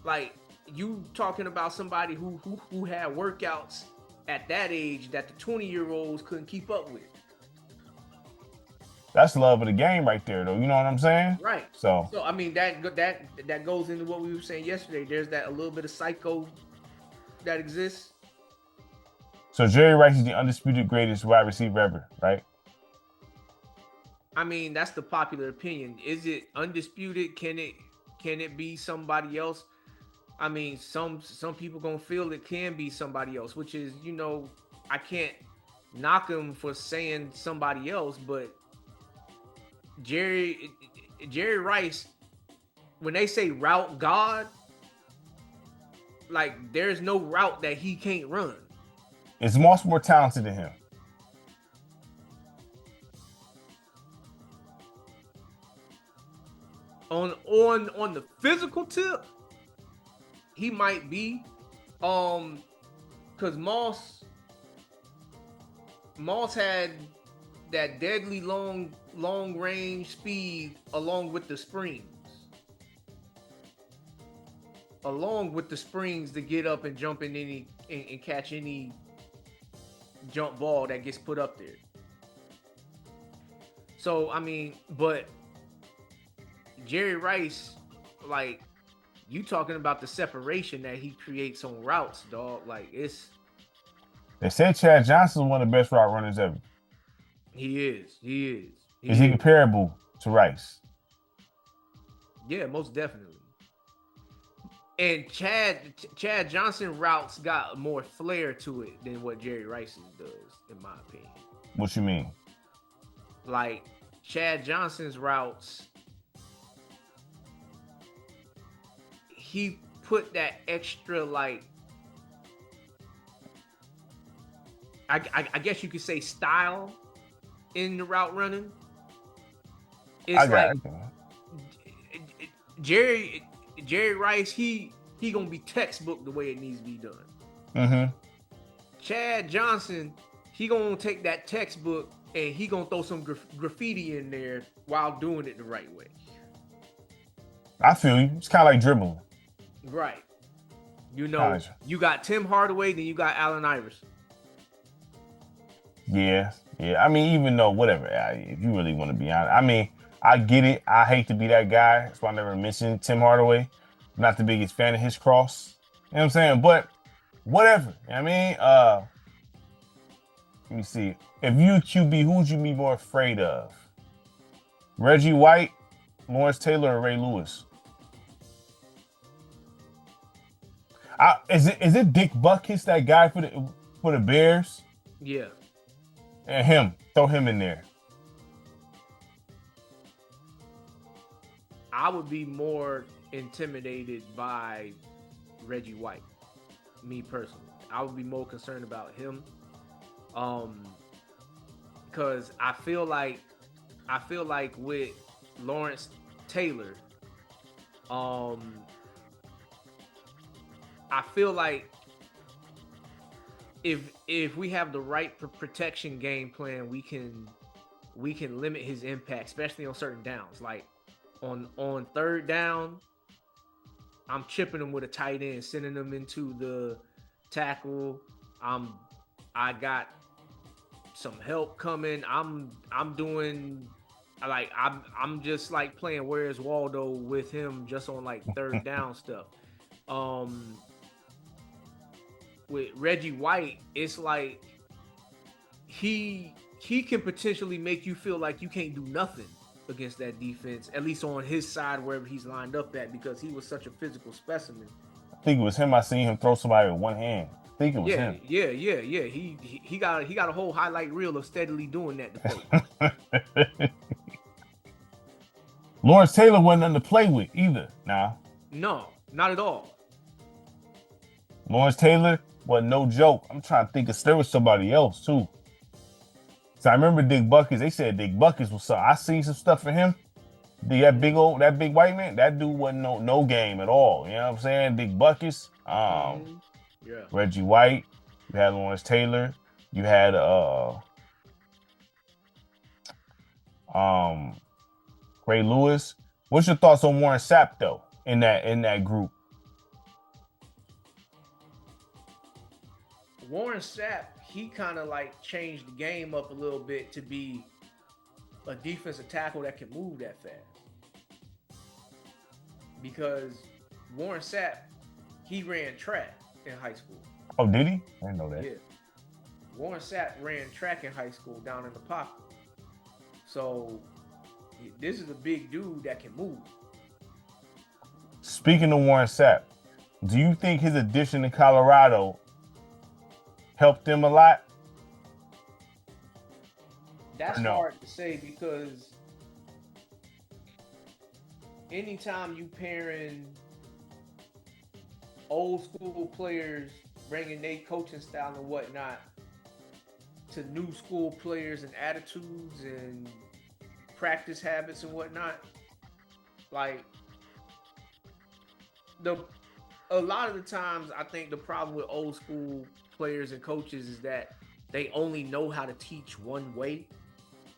Like, you talking about somebody who had workouts at that age that the 20-year-olds couldn't keep up with. That's love of the game right there, though. You know what I'm saying? Right. So I mean, that goes into what we were saying yesterday. There's that a little bit of psycho that exists. So Jerry Rice is the undisputed greatest wide receiver ever, right? I mean, that's the popular opinion. Is it undisputed? Can it be somebody else? I mean, some people gonna feel it can be somebody else, which is, you know, I can't knock him for saying somebody else, but Jerry Rice, when they say route God, like, there's no route that he can't run. Is Moss more talented than him? On the physical tip, he might be, because Moss had that deadly long range speed along with the springs to get up and jump in any and catch any jump ball that gets put up there. So I mean, but Jerry Rice, like, you talking about the separation that he creates on routes, dog. Like, it's. They said Chad Johnson is one of the best route runners ever. He is. Is he comparable to Rice? Yeah, most definitely. And Chad Johnson routes got more flair to it than what Jerry Rice's does, in my opinion. What you mean? Like, Chad Johnson's routes, he put that extra, like, I guess you could say, style in the route running. It's like Jerry Rice, he gonna be textbook the way it needs to be done. Chad Johnson, he gonna take that textbook and he gonna throw some graffiti in there while doing it the right way. I feel you. It's kind of like dribbling. Right. You know, you got Tim Hardaway, then you got Allen Iverson. Yeah. I mean, even though, whatever, if you really want to be honest. I mean, I get it. I hate to be that guy. That's why I never mentioned Tim Hardaway. I'm not the biggest fan of his cross. You know what I'm saying? But whatever. You know what I mean? Let me see. If you QB, who would you be more afraid of? Reggie White, Lawrence Taylor, or Ray Lewis? Is it Dick Butkus, that guy for the Bears? Yeah. And him. Throw him in there. I would be more intimidated by Reggie White. Me personally. I would be more concerned about him. Because I feel like with Lawrence Taylor, I feel like if we have the right protection game plan, we can limit his impact, especially on certain downs. Like on third down, I'm chipping him with a tight end, sending him into the tackle. I got some help coming. I'm just like playing Where's Waldo with him just on like third down stuff. With Reggie White, it's like he can potentially make you feel like you can't do nothing against that defense, at least on his side wherever he's lined up at, because he was such a physical specimen. I think it was him. I seen him throw somebody with one hand. I think it was him. Yeah. He got a whole highlight reel of steadily doing that to folks. Lawrence Taylor wasn't nothing to play with either. Nah. No, not at all. Lawrence Taylor was no joke. I'm trying to think if there was somebody else too. So I remember Dick Butkus. They said Dick Butkus was something. I seen some stuff for him. That big white man. That dude wasn't no game at all. You know what I'm saying? Dick Butkus. Yeah. Reggie White. You had Lawrence Taylor. You had Ray Lewis. What's your thoughts on Warren Sapp though in that group? Warren Sapp, he kind of like changed the game up a little bit to be a defensive tackle that can move that fast. Because Warren Sapp, he ran track in high school. Oh, did he? I didn't know that. Yeah. Warren Sapp ran track in high school down in the pocket. So this is a big dude that can move. Speaking of Warren Sapp, do you think his addition to Colorado helped them a lot? That's hard to say, because anytime you pairing old school players bringing their coaching style and whatnot to new school players and attitudes and practice habits and whatnot, like a lot of the times I think the problem with old school players and coaches is that they only know how to teach one way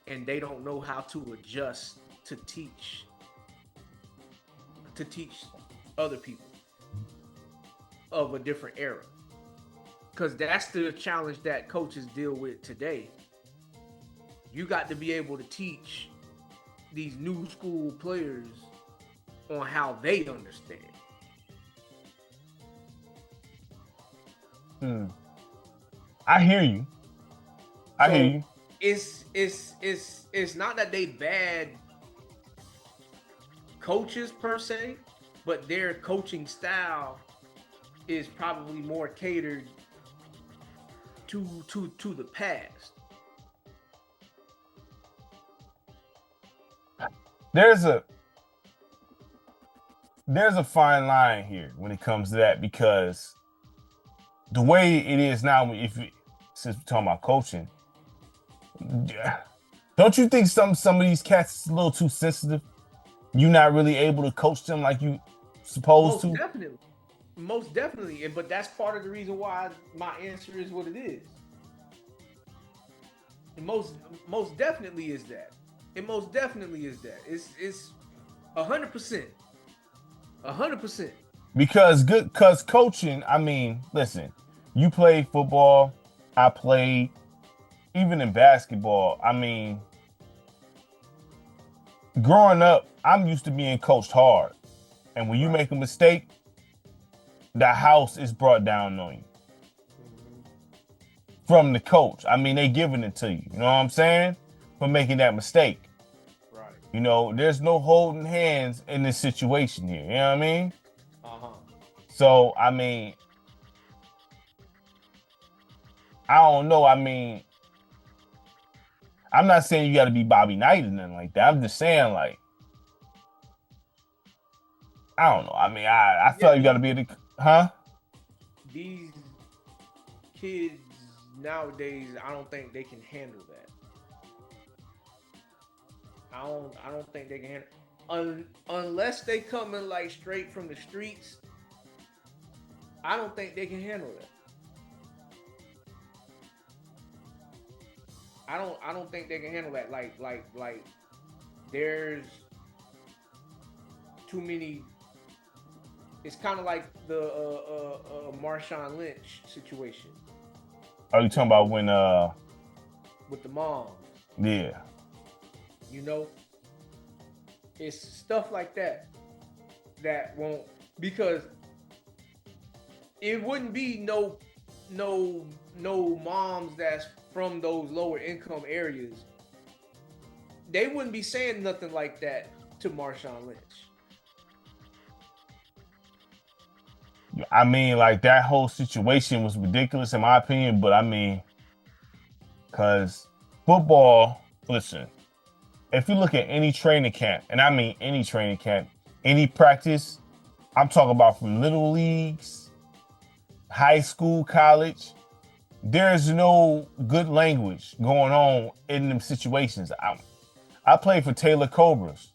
and they don't know how to adjust to teach other people of a different era. Because that's the challenge that coaches deal with today. You got to be able to teach these new school players on how they understand. I hear you. I hear you. It's not that they bad coaches per se, but their coaching style is probably more catered to the past. There's a fine line here when it comes to that, because the way it is now, since we're talking about coaching, don't you think some of these cats is a little too sensitive? You're not really able to coach them like you supposed to? Most definitely. But that's part of the reason why my answer is what it is. most definitely is that. It most definitely is that. It's 100%. 100%. Because coaching, I mean, listen, you played football, I played, even in basketball. I mean, growing up, I'm used to being coached hard. And when you Right. make a mistake, the house is brought down on you Mm-hmm. from the coach. I mean, they giving it to you. You know what I'm saying? For making that mistake. Right. You know, there's no holding hands in this situation here. You know what I mean? Uh-huh. So, I mean, I don't know. I mean, I'm not saying you got to be Bobby Knight or nothing like that. I'm just saying, like, I don't know. I mean, I feel Yeah, like you got to be able to, huh? these kids nowadays, I don't think they can handle that. I don't think they can handle unless they coming like straight from the streets. I don't think they can handle that. I don't think they can handle that. Like there's too many. It's kind of like the Marshawn Lynch situation Are you talking about when, with the moms. yeah. You know, it's stuff like that that won't, because it wouldn't be no moms that's from those lower income areas. They wouldn't be saying nothing like that to Marshawn Lynch. I mean, like, that whole situation was ridiculous in my opinion, but I mean, because football, listen, if you look at any training camp, and I mean any training camp, any practice, I'm talking about from little leagues, high school, college, there's no good language going on in them situations. I played for Taylor Cobras.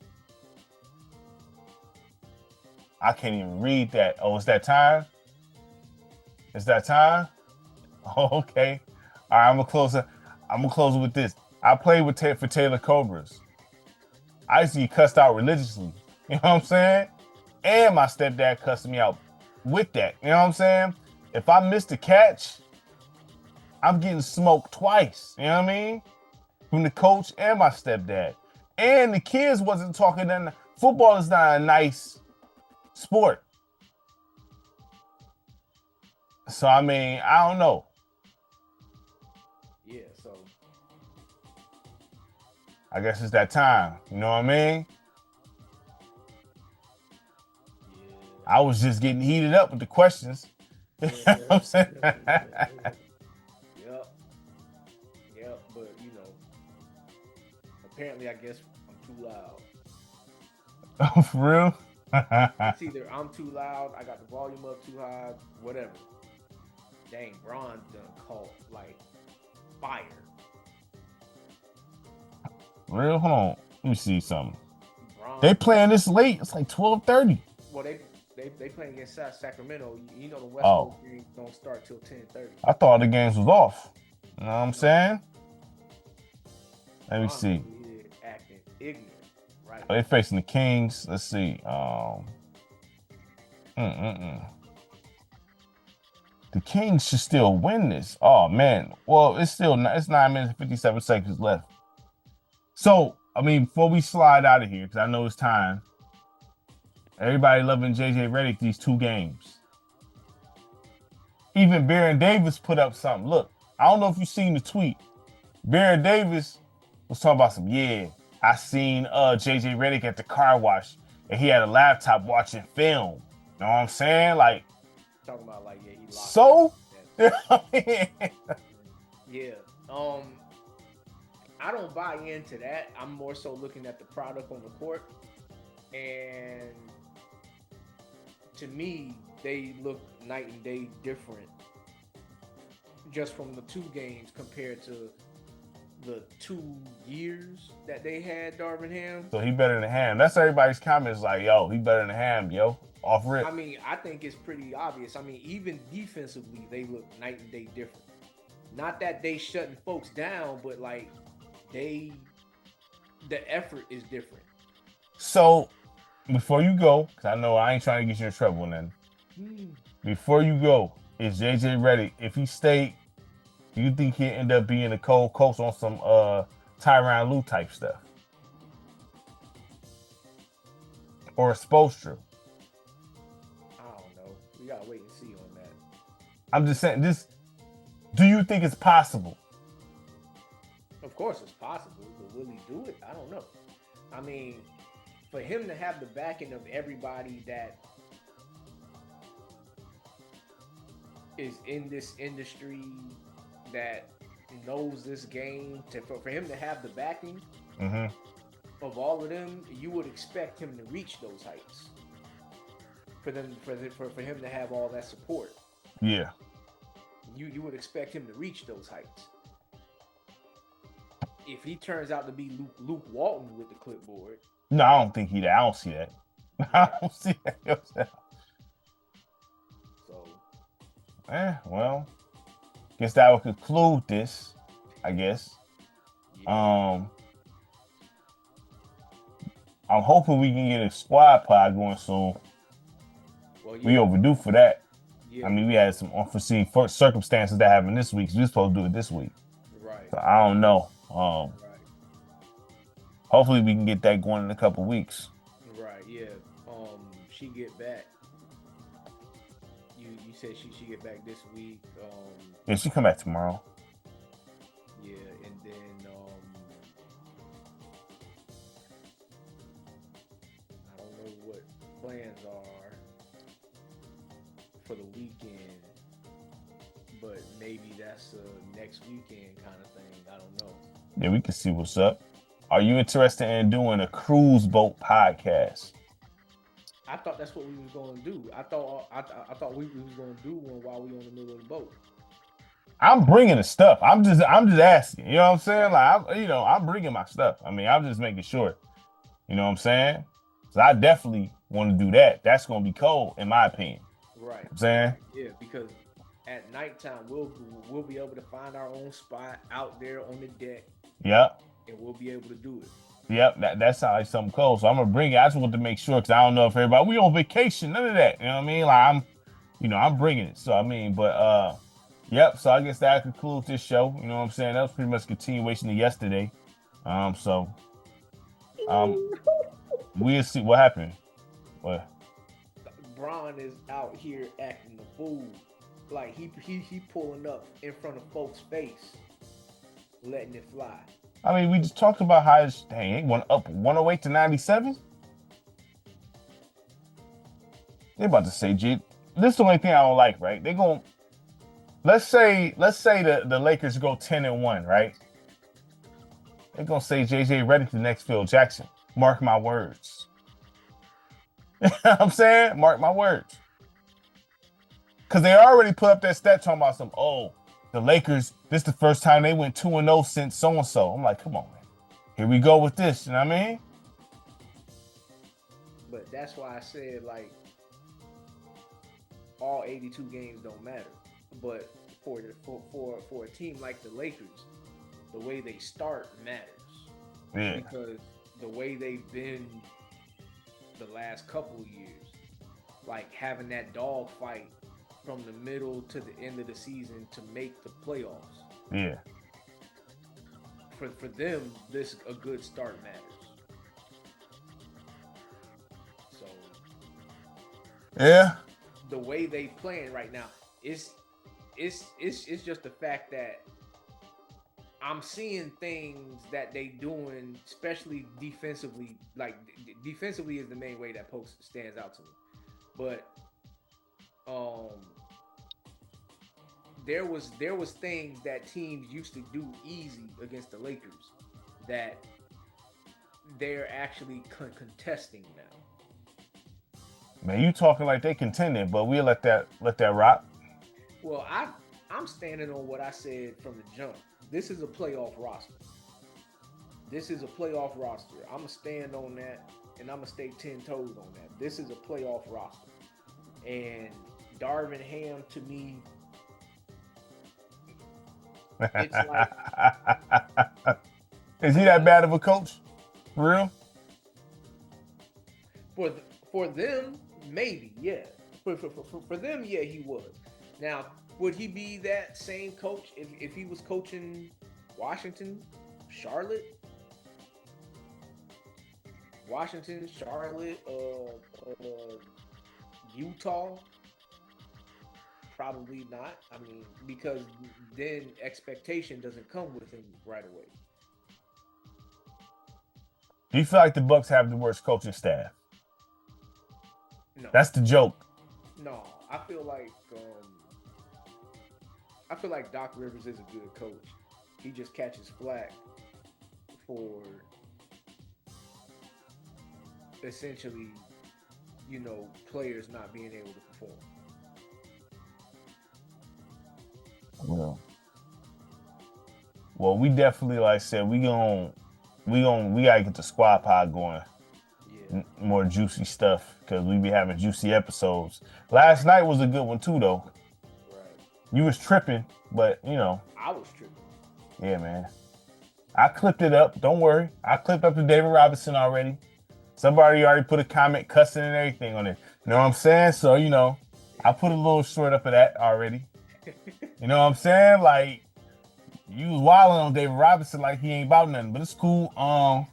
I can't even read that. Oh, it's that time? It's that time? Oh, okay. All right, I'm gonna close with this. I played for Taylor Cobras. I used to get cussed out religiously. You know what I'm saying? And my stepdad cussed me out with that. You know what I'm saying? If I missed a catch, I'm getting smoked twice. You know what I mean? From the coach and my stepdad. And the kids wasn't talking. Then football is not a nice sport. So I mean, I don't know. Yeah, so I guess it's that time. You know what I mean? yeah. I was just getting heated up with the questions. You know what I'm saying? Yep. Yep. But apparently, I guess I'm too loud. Oh, for real? It's either I'm too loud, I got the volume up too high, whatever. Dang, Braun done caught like fire. Real? Hold on. Let me see something. Braun, They playing this late. It's like 12:30. well, they playing against Sacramento. You know the West Oh, Coast game don't start till 10:30. I thought the games was off. You know what I'm saying? Let me Braun see. over here acting ignorant, right? They facing the Kings. Let's see. The Kings should still win this. Oh man. Well, it's 9 minutes and 57 seconds left. So, I mean, before we slide out of here, because I know it's time. Everybody loving JJ Redick these 2 games. Even Baron Davis put up something. Look, I don't know if you've seen the tweet. Baron Davis was talking about I seen JJ Redick at the car wash and he had a laptop watching film. You know what I'm saying? Like, Talking about like, yeah, he locked so? Yeah. I don't buy into that. I'm more so looking at the product on the court. And to me, they look night and day different just from the 2 games compared to the 2 years that they had Darvin Ham. So he better than Ham. That's everybody's comments like, yo, he better than Ham, yo. Off rip. I mean, I think it's pretty obvious. I mean, even defensively, they look night and day different. Not that they shutting folks down, but like the effort is different. So before you go, because I know I ain't trying to get you in trouble, then. Before you go, is JJ ready? If he stayed, do you think he'll end up being a cold coach on some Tyronn Lue type stuff? Or a Spoelstra? I don't know. We gotta wait and see on that. I'm just saying this. Do you think it's possible? Of course, it's possible, but will he do it? I don't know. I mean, for him to have the backing of everybody that is in this industry, that knows this game, for him to have the backing of all of them, you would expect him to reach those heights. For him to have all that support. Yeah. You would expect him to reach those heights. If he turns out to be Luke Walton with the clipboard. No, I don't think he. I don't see that. I don't see that. So. Well, guess that would conclude this. I guess. Yeah. I'm hoping we can get a squad pod going soon. Well, yeah. We overdue for that. Yeah. I mean, we had some unforeseen circumstances that happened this week, so we were supposed to do it this week. Right. So I don't know. Right. Hopefully we can get that going in a couple weeks. Right. Yeah. She get back. You said she get back this week. Yeah, she come back tomorrow. Yeah, and then I don't know what plans are for the weekend, but maybe that's a next weekend kind of thing. I don't know. Yeah, we can see what's up. Are you interested in doing a cruise boat podcast? I thought that's what we was going to do. I thought we was going to do one while we on the middle of the boat. I'm bringing the stuff. I'm just asking. You know what I'm saying? Like, I'm bringing my stuff. I mean, I'm just making sure. You know what I'm saying? So I definitely want to do that. That's going to be cold, in my opinion. Right. You know I'm saying? Yeah, because at nighttime we'll be able to find our own spot out there on the deck. Yep. And we'll be able to do it. Yep, that sounds like something cool. So I'm gonna bring it. I just want to make sure because I don't know if everybody we on vacation, none of that. You know what I mean? Like I'm bringing it. So I mean, but yep. So I guess that concludes this show. You know what I'm saying? That was pretty much a continuation of yesterday. We'll see what happened. What? Bron is out here acting the fool, like he pulling up in front of folks' face, letting it fly. I mean, we just talked about how it went up 108 to 97. They're about to say, G, this is the only thing I don't like, right? They're going, let's say the Lakers go 10-1, right? They're going to say JJ Redick the next Phil Jackson. Mark my words. You know what I'm saying? Mark my words. Because they already put up that stat talking about the Lakers, this is the first time they went 2-0 since so-and-so. I'm like, come on, man. Here we go with this, you know what I mean? But that's why I said, like, all 82 games don't matter. But for a team like the Lakers, the way they start matters. Yeah. Because the way they've been the last couple of years, like having that dog fight from the middle to the end of the season to make the playoffs. Yeah. For them, this a good start matters. So yeah, the way they playing right now, it's just the fact that I'm seeing things that they doing, especially defensively. Like defensively is the main way that post stands out to me, but there was things that teams used to do easy against the Lakers that they're actually contesting now. Man, you talking like they contended, but we'll let that rock. Well, I'm standing on what I said from the jump. This is a playoff roster. I'm gonna stand on that, and I'm gonna stay 10 toes on that. This is a playoff roster, and Darvin Ham, to me, It's like Is he that bad of a coach? For real? for for them, maybe, yeah. For them, yeah, he was. Now, would he be that same coach if he was coaching Washington, Charlotte, Washington, Charlotte, Utah? Probably not. I mean, because then expectation doesn't come with him right away. Do you feel like the Bucks have the worst coaching staff? No, That's the joke. no. I feel like Doc Rivers is a good coach. He just catches flack for essentially, players not being able to perform. Well, we definitely, like I said, we gotta get the squad pod going. Yeah. More juicy stuff because we be having juicy episodes. Last night was a good one too, though. Right. You was tripping, but I was tripping. yeah, man. I clipped it up. Don't worry, I clipped up to David Robinson already. Somebody already put a comment cussing and everything on it. You know what I'm saying? So I put a little short up of that already. You know what I'm saying? Like, you was wilding on David Robinson like he ain't about nothing, but it's cool. I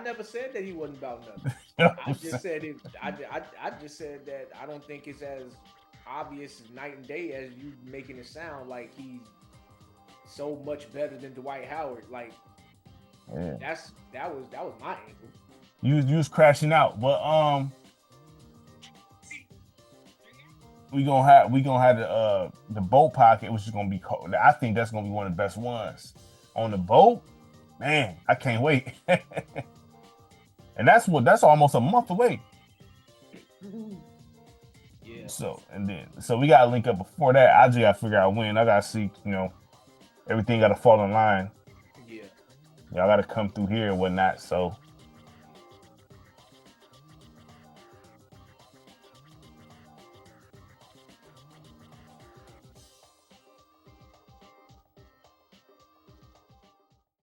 never said that he wasn't about nothing. You know I just said it. I just said that I don't think it's as obvious night and day as you making it sound like he's so much better than Dwight Howard. Like, yeah. that was my angle. You was crashing out, but we gonna have the boat pocket, which is gonna be cold. I think that's gonna be one of the best ones on the boat. Man, I can't wait. And that's almost a month away. Yeah. So we gotta link up before that. I just gotta figure out when. I gotta see, everything gotta fall in line. Yeah. Y'all gotta come through here and whatnot. So